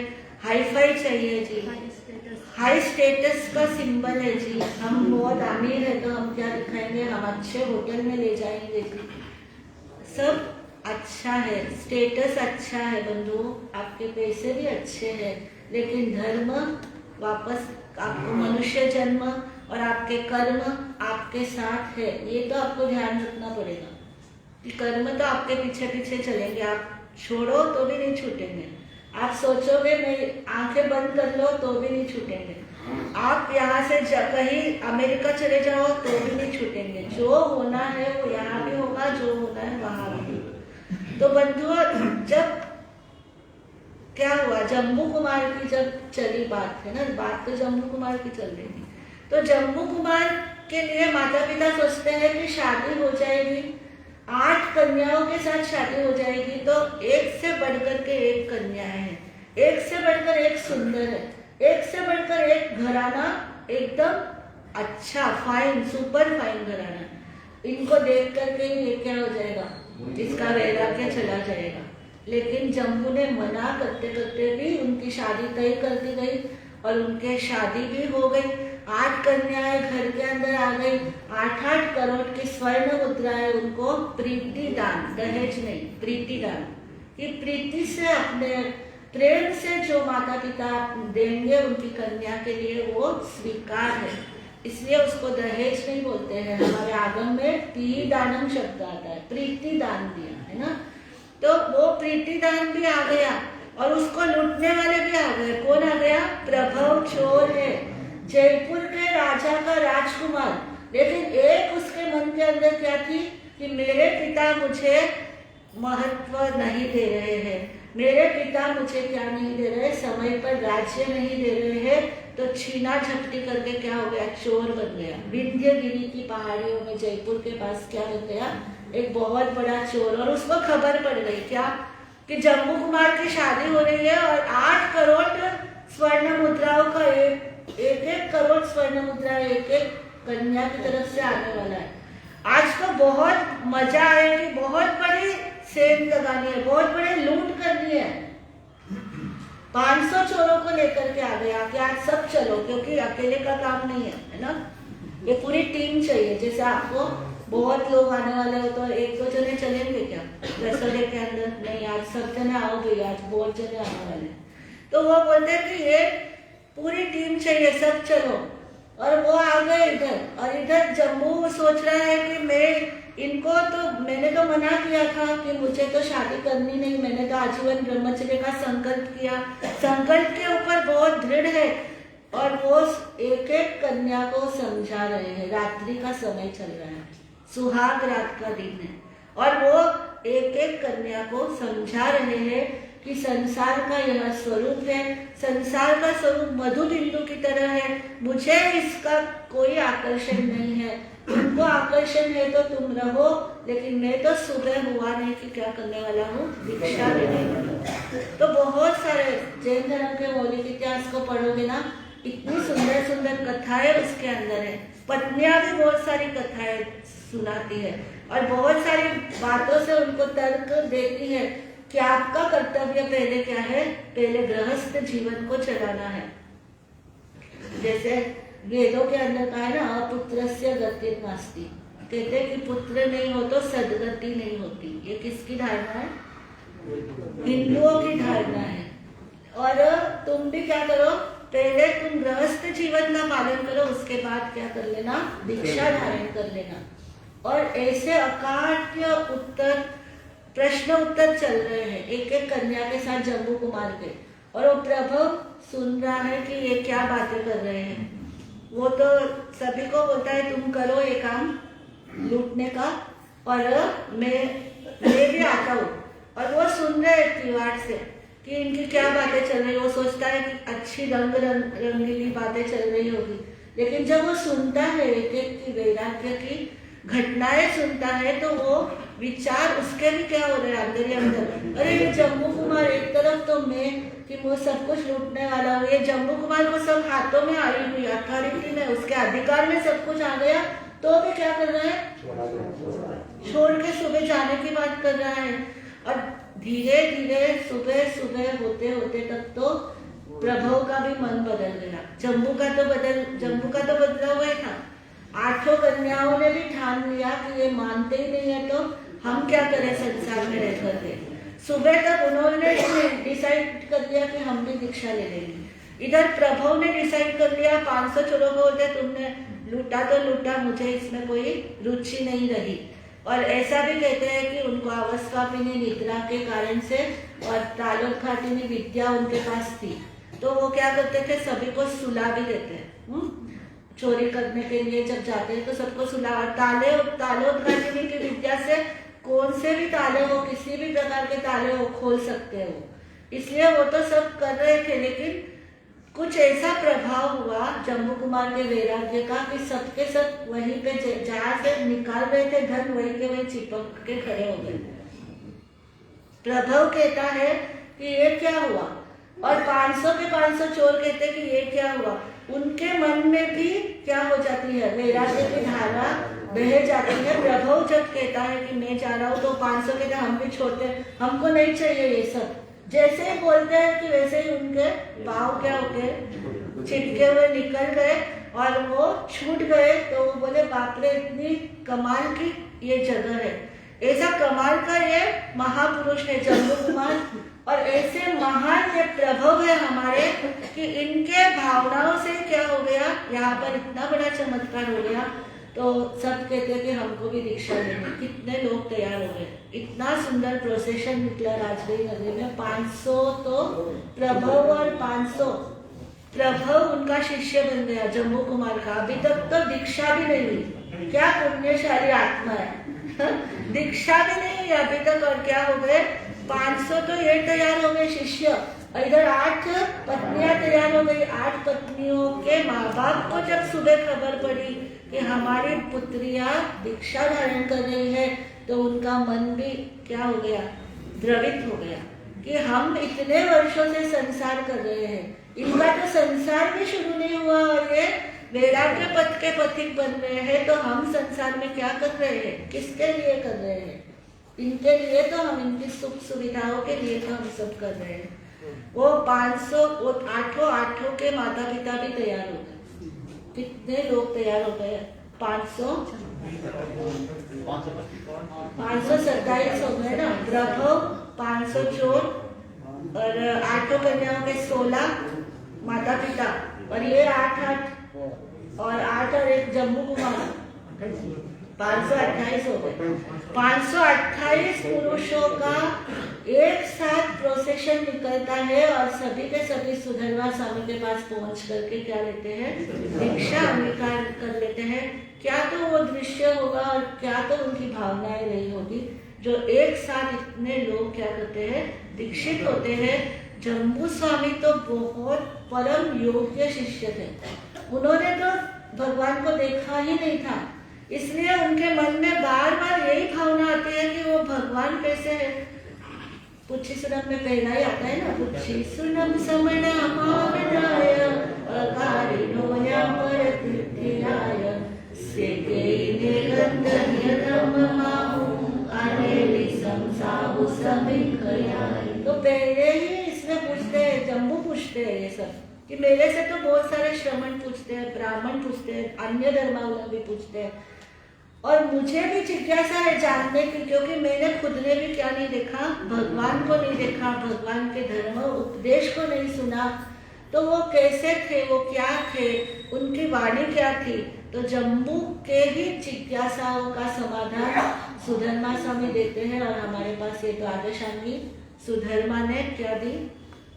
Speaker 1: हाई फाई चाहिए जी, हाई स्टेटस का सिंबल है जी, हम बहुत अमीर है तो हम क्या दिखाएंगे, हम अच्छे होटल में ले जाएंगे जी। सब अच्छा है, स्टेटस अच्छा है बंधु, आपके पैसे भी अच्छे हैं, लेकिन धर्म वापस आपको, मनुष्य जन्म और आपके कर्म आपके साथ है, ये तो आपको ध्यान रखना पड़ेगा कि कर्म तो आपके पीछे पीछे चलेंगे, आप छोड़ो तो भी नहीं छूटेंगे, आप सोचोगे नहीं, आंखें बंद कर लो तो भी नहीं छूटेंगे, आप यहाँ से कहीं अमेरिका चले जाओ तो भी नहीं छूटेंगे, जो होना है वो यहाँ भी होगा, जो होना है वहां भी। तो बंधुओं, जब क्या हुआ, जम्बू कुमार की जब चली बात है ना, बात तो जम्बू कुमार की चल रही थी, तो जम्बू कुमार के लिए माता पिता सोचते हैं कि शादी हो जाएगी, 8 कन्याओं के साथ शादी हो जाएगी, तो एक से बढ़कर के एक कन्याएं हैं, एक से बढ़कर एक सुंदर है, एक से बढ़कर एक घराना एकदम अच्छा, फाइन, सुपर फाइन घराना, इनको देख करके ये क्या हो जाएगा, इसका वैराग्य चला जाएगा। लेकिन जम्बू ने मना करते करते भी उनकी शादी तय कर दी गई और उनके शादी भी हो गई। 8 कन्याएं घर के अंदर आ गई, 8-8 करोड़ की स्वर्ण मुद्राएं उनको प्रीति दान, दहेज नहीं, प्रीति दान, कि प्रीति से, अपने प्रेम से जो माता पिता देंगे उनकी कन्या के लिए वो स्वीकार है, इसलिए उसको दहेज नहीं बोलते हैं। हमारे आगम में पी दानम शब्द आता है, प्रीति दान दिया है ना, तो वो प्रीति दान भी आ गया और उसको लूटने वाले भी आ गए। कौन आ गया? प्रभव चोर है, जयपुर के राजा का राजकुमार, लेकिन एक उसके मन के अंदर क्या थी कि मेरे पिता मुझे महत्व नहीं दे रहे हैं, मेरे पिता मुझे क्या नहीं दे रहे, समय पर राज्य नहीं दे रहे हैं, तो छीना झपटी करके क्या हो गया, चोर बन गया। विंध्यगिरी की पहाड़ियों में जयपुर के पास क्या बन गया, एक बहुत बड़ा चोर। और उसको खबर पड़ गई क्या कि जम्बू कुमार की शादी हो रही है और 8 करोड़ स्वर्ण मुद्राओं का एक करोड़ स्वर्ण मुद्रा एक कन्या की तरफ से आने वाला है। आज तो बहुत मजा आएगी, बहुत बड़ी सेंध लगानी है, बहुत बड़े लूट करनी है। 500 चोरों को लेकर के आ गया कि आज सब चलो, क्योंकि अकेले का काम नहीं है ना, ये पूरी टीम चाहिए। जैसे आपको बहुत लोग आने वाले हो तो एक दो जने चलेंगे क्या रसोड़े के अंदर? नहीं, आज सब जने आओ भैया, आज बहुत जने आने वाले हैं। तो वो बोलते हैं कि ये पूरी टीम चाहिए, सब चलो। और वो आ गए इधर, और इधर जम्मू सोच रहा है कि मैंने तो मना किया था कि मुझे तो शादी करनी नहीं, मैंने तो आजीवन ब्रह्मचर्य का संकल्प किया। संकल्प के ऊपर बहुत दृढ़ है, और वो एक एक कन्या को समझा रहे हैं। रात्रि का समय चल रहा है, सुहाग रात का दिन है, और वो एक एक कन्या को समझा रहे हैं कि संसार का यह स्वरूप है, संसार का स्वरूप मधु बिंदु की तरह है, मुझे इसका कोई आकर्षण नहीं है, तुमको आकर्षण है तो तुम रहो, लेकिन मैं तो सुबह हुआ नहीं कि क्या करने वाला हूँ, दीक्षा लेने वाला। तो बहुत सारे जैन धर्म के मौलिक इतिहास को पढ़ोगे ना, इतनी सुंदर सुंदर कथाएं उसके अंदर है। पत्नियां भी बहुत सारी कथाएं सुनाती है, और बहुत सारी बातों से उनको तर्क देती है कि आपका कर्तव्य पहले क्या है, पहले गृहस्थ जीवन को चलाना है। जैसे वेदों के अंदर कहा है ना, अपुत्रस्य गतिर्नास्ति, कहते हैं कि पुत्र नहीं हो तो सदगति नहीं होती। ये किसकी धारणा है? हिंदुओं की धारणा है। और तुम भी क्या करो, पहले तुम गृहस्थ जीवन का पालन करो, उसके बाद क्या कर लेना, दीक्षा धारण कर लेना। और ऐसे अकाट्य उत्तर, प्रश्न उत्तर चल रहे हैं एक एक कन्या के साथ जम्बू कुमार के, और वो प्रभु सुन रहा है कि ये क्या बातें कर रहे हैं। वो तो सभी को बोलता है तुम करो ये काम लूटने का, और मैं भी आता हूँ। और वो सुन रहे हैं किवाड़ से कि इनकी क्या बातें चल रही है। वो सोचता है कि अच्छी रंगीली बातें चल रही होगी, लेकिन जब वो सुनता है एक एक की वैराग्य की घटनाएं सुनता है, तो वो विचार उसके भी क्या हो रहे हैं अंदर ही अंदर, अरे ये जम्बू कुमार, एक तरफ तो मैं कि वो सब कुछ लूटने वाला हूँ, ये जम्बू कुमार को सब हाथों में आई हुई अथॉरिटी में, उसके अधिकार में सब कुछ आ गया, तो भी क्या कर रहा है, छोड़ के सुबह जाने की बात कर रहा है। और धीरे धीरे सुबह सुबह होते होते तक तो प्रभु का भी मन बदल गया। जम्बू का तो बदला हुआ था। 8 कन्याओं ने भी ठान लिया कि ये मानते ही नहीं है, तो हम क्या करें संसार में रह करके। सुबह तक उन्होंने डिसाइड कर लिया कि हम भी दीक्षा ले लेंगे। इधर प्रभु ने डिसाइड कर लिया, 500 चोरों को बोलते तुमने लूटा तो लूटा, मुझे इसमें कोई रुचि नहीं रही। और ऐसा भी कहते हैं कि उनको अवस्थापिनी निद्रा के कारण से और तालोदघाटिनी विद्या उनके पास थी, तो वो क्या करते थे, सभी को सुला भी देते हैं। चोरी करने के लिए जब जाते हैं तो सबको सुला, और तालोदघाटिनी की विद्या से कौन से भी ताले हो, किसी भी प्रकार के ताले हो, खोल सकते हो। इसलिए वो तो सब कर रहे थे, लेकिन कुछ ऐसा प्रभाव हुआ जम्बू कुमार के वैराग्य का कि सबके सब वहीं पे जहाँ से निकाल रहे थे धन, वहीं के वहीं चिपक के खड़े हो गए। प्रभव कहता है कि ये क्या हुआ, और 500 के 500 चोर कहते हैं कि ये क्या हुआ। उनके मन में भी क्या हो जाती है, वैराग्य की धारा बह जाती है। प्रभव जब कहता है कि मैं जा रहा हूँ, तो 500 कहते हैं हम भी छोड़ते हैं, हमको नहीं चाहिए ये सब। जैसे ही बोलते हैं कि वैसे ही उनके पाँव क्या हो गए, छिटके हुए निकल गए और वो छूट गए। तो वो बोले बाप रे, इतनी कमाल की ये जगह है, ऐसा कमाल का ये महापुरुष है जम्बू कुमार, और ऐसे महान ये प्रभव है हमारे कि इनके भावनाओं से क्या हो गया, यहाँ पर इतना बड़ा चमत्कार हो गया। तो सब कहते हैं कि हमको भी दीक्षा लेनी। कितने लोग तैयार हो गए, इतना सुंदर प्रोसेशन निकला राजगीर नगरी में। 500 तो प्रभव और 500 प्रभव उनका शिष्य बन गया जम्बू कुमार का। अभी तक तो दीक्षा भी नहीं हुई, क्या पुण्यशाली आत्मा है दीक्षा भी नहीं हुई अभी तक, और क्या हो गए 500 तो ये तैयार हो गए शिष्य, इधर 8 पत्नियां तैयार हो गई। 8 पत्नियों के माँ बाप को जब सुबह खबर पड़ी कि हमारी पुत्रियां दीक्षा धारण कर रही है, तो उनका मन भी क्या हो गया, द्रवित हो गया कि हम इतने वर्षों से संसार कर रहे हैं, इनका तो संसार भी शुरू नहीं हुआ और ये वैराग्य पथ के पथिक बन रहे हैं, तो हम संसार में क्या कर रहे हैं, किसके लिए कर रहे हैं। इनके लिए तो हम इनकी सुख सुविधाओं के लिए तो हम सब कर रहे हैं। वो 500 वो आठों के माता पिता भी तैयार हो गए। कितने लोग तैयार हो गए? 527 हो गए ना। ग्रह 500 चोर और 8 कन्याओं के 16 माता पिता, और ये 8 और 8 और 1 जम्मू कुमार, 528 हो गए। 528 पुरुषों का एक साथ प्रोसेशन निकलता है और सभी के सभी सुधरवा स्वामी के पास पहुंच करके क्या लेते हैं? दीक्षा अंगीकार कर लेते हैं। क्या तो वो दृश्य होगा और क्या तो उनकी भावनाएं रही होगी जो एक साथ इतने लोग क्या करते हैं? दीक्षित होते हैं। जम्बू स्वामी तो बहुत परम योग्य शिष्य थे। उन्होंने तो भगवान को देखा ही नहीं था, इसलिए उनके मन में बार बार यही भावना आती है कि वो भगवान कैसे है। पुच्छी सुनम में पहला ही आता है ना, पुच्छी सुनम समना मावनाय अकारिणो यामरतिथ्याय सेकेने गंधन्यतम माहु अनेलि संसाहु समिखयाय। तो पहले ही इसमें पूछते हैं, जम्बू पूछते हैं ये सब कि मेरे से तो बहुत सारे श्रमण पूछते हैं, ब्राह्मण पूछते हैं, अन्य धर्मावलंबी पूछते हैं, और मुझे भी जिज्ञासा है जानने की, क्योंकि मैंने खुद ने भी क्या नहीं देखा? भगवान को नहीं देखा, भगवान के धर्म उपदेश को नहीं सुना। तो वो कैसे थे, वो क्या थे, उनकी वाणी क्या थी? तो जम्बू के ही जिज्ञासाओं का समाधान सुधर्मा स्वामी देते हैं। और हमारे पास ये द्वादशांगी सुधर्मा ने क्या दी?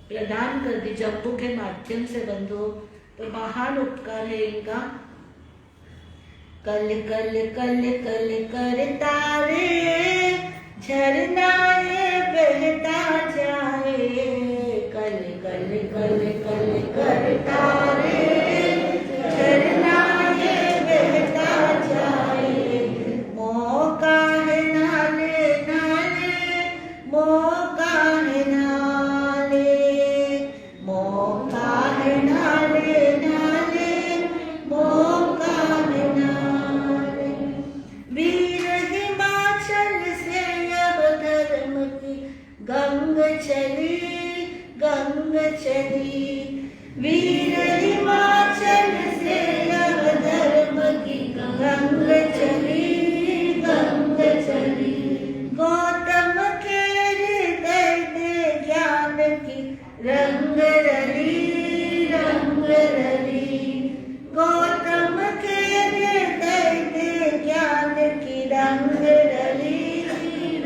Speaker 1: प्रदान कर दी जम्बू के माध्यम से। बंधु, तो महान उपकार है इनका। कल कल कल कल करता रे झरना ये बहता जाए, कल कल कल कल करता रे झरना ये बहता जाए। मौका है नाले नाले, मौका है नाले, मौका है नाले नाले, मौका है नाले। वीर हिमाचल से अब धर्म की गंग चली, गंग चली। वीर हिमाचल से अब धर्म की गंग चली, गंग चली। गौतम के हृदय में ज्ञान की रंग रली, रंग रली। गौतम के हृदय में ज्ञान की रंग रली,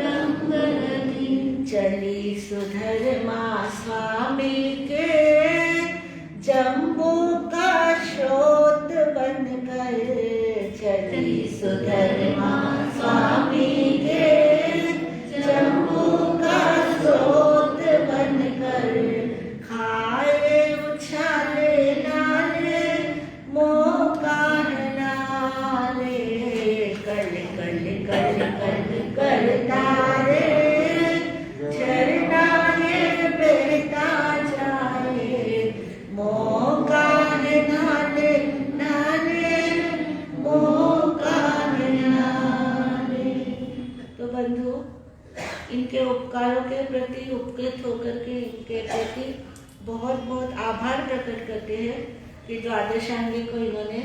Speaker 1: रंग रली। चली सुधर्मा स्वामी के जम्बू का स्रोत बनकर, चली सुधर्मा स्वामी के जम्बू का स्रोत बनकर। खाए उछाले नाले, मौका है नाले, कल कल कल कल करता रे झरना ये बहता जाए। मौका है नाले नाले, मौका है नाले। तो बंधु, इनके उपकारों के प्रति उपकृत होकर के इनके प्रति बहुत बहुत आभार प्रकट करते हैं कि द्वादशांगी को इन्होंने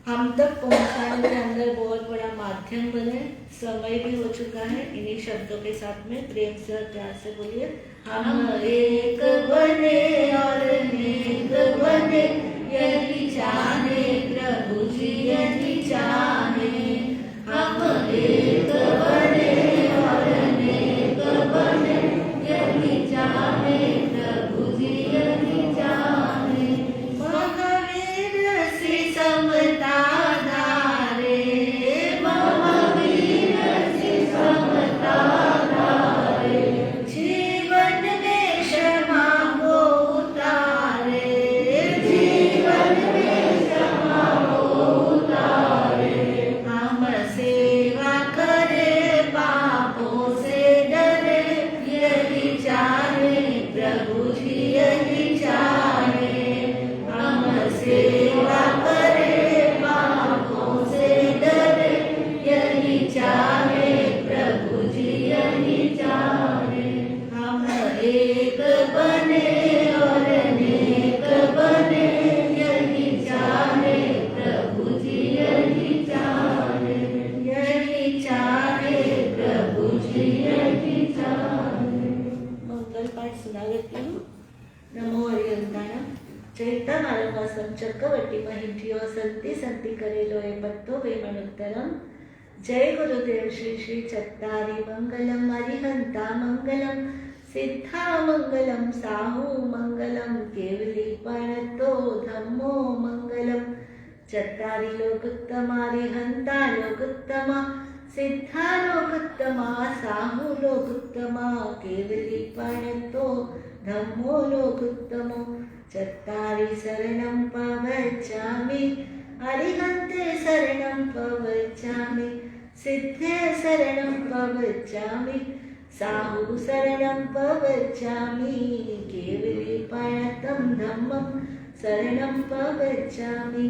Speaker 1: हम तक पहुंचाने के अंदर बहुत बड़ा माध्यम बने। समय भी हो चुका है। इन्हीं शब्दों के साथ में प्रेम से और प्यार से बोलिए, हम एक बने और नेक बने, यदि चाहे प्रभु जी यदि चाहे। हम एक बने और नेक बने, यदि चाहे प्रभु जी यदि चाहे। महावीर श्री समता धारे, महावीर श्री समता धारे। जीवन में क्षमा को उतारे, जीवन में क्षमा को उतारे। एतमानवासं चक्रवर्तीमहिषियो सन्ति सन्ति करेलोए पत्तो वेमनुत्तरम्। जय गुरुदेव श्री श्री चत्तारी मंगलम अरिहंता मंगलम सिद्धा मंगलम साहू मंगलम केवली प्रणतो धम्मो मंगलम। चत्तारी लोकोत्तमा अरिहंता लोकोत्तमा सिद्धा लोकोत्तमा साहू लोकोत्तमा केवली प्रणतो धम्मो लोकोत्तमो। चत्तारी शरणं प्रवचामि अरिहन्ते शरणं प्रवचामि सिद्धे शरणं प्रवचामि साहू शरणं प्रवचामि केवली प्रणतं धम्मं शरणं प्रवचामि।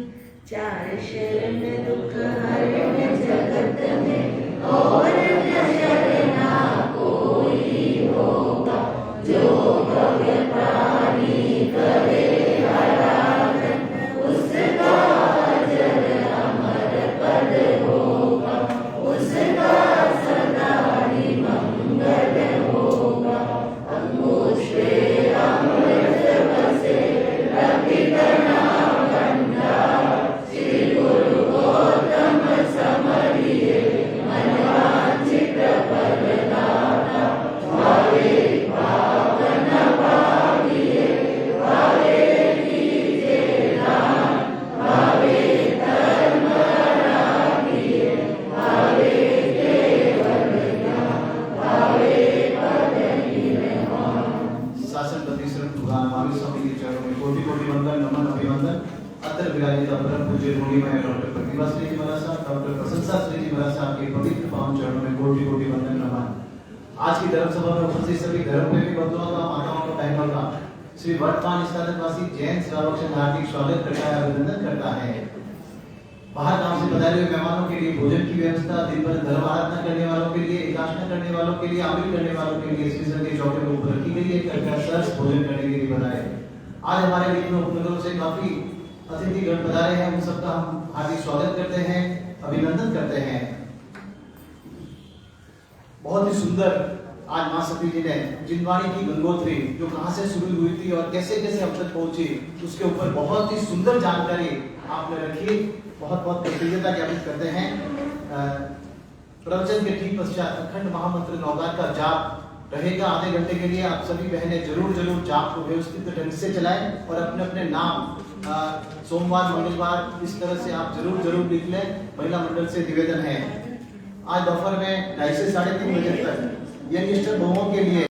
Speaker 1: चार शरण दुख हरण जगत में और न शरणा कोई होगा। जो भव्य प्राणी करे आराधन उसका अजर अमर पद होगा। उसका सदा ही मंगल होगा। अंगुष्ठे अमृत बसे रवितना भंडार। श्री गुरु गौतम समरिये मनवांछित फलदाता। भावे पावन भाविये भावे कीजे दान। भावे धर्म राखिये भावे केवल ज्ञान। भावे पद निर्वाण।
Speaker 3: शासनपति श्री भगवान महावीर स्वामी के चरणों में कोटि कोटि वंदन नमन अभिवंदन। अत्र विराजित परम पूज्य गुरुमय डॉक्टर प्रतिभा श्री जी महाराज साहब, डॉक्टर प्रशंसा श्री जी महाराज साहब के पवित्र पावन चरणों में कोटि कोटि वंदन नमन। आज की धर्म सभा में उपस्थित सभी धर्म प्रेमी बंधुओं का, माताओं का, बहनों का श्री वर्तमान स्थानवासी जैन श्रावक हार्दिक स्वागत करता है, अभिनंदन करता है। बाहर गांव से पधारे हुए मेहमानों के लिए भोजन की व्यवस्था, दिन भर धर्म आराधना करने वालों के लिए, एकादशी करने वालों के लिए, आमिर करने वालों के लिए श्री संघ के चौके पर ऊपर रखी गई है। कृपया सरस भोजन करने के लिए बनाए। आज हमारे बीच में उपनगरों से काफी अतिथिगण पधारे हैं, उन सबका हम हार्दिक स्वागत करते हैं, अभिनंदन करते हैं। बहुत ही सुंदर आज मां सती जी ने जिनवाणी की गंगोत्री जो कहां से शुरू हुई थी और कैसे कैसे अब तक पहुंची, उसके ऊपर बहुत ही सुंदर जानकारी आपने रखी। बहुत बहुत कृतज्ञता ज्ञापित करते हैं। प्रवचन के ठीक पश्चात अखंड महामंत्र नौगार का जाप रहेगा आधे घंटे के लिए। आप सभी बहनें जरूर जाप को व्यवस्थित ढंग से चलाएं और अपने अपने नाम सोमवार मंगलवार इस तरह से आप जरूर लिख लें। महिला मंडल से निवेदन है, आज दोपहर में 2:30 से 3:30 बजे तक यंगस्टर बहुओं के लिए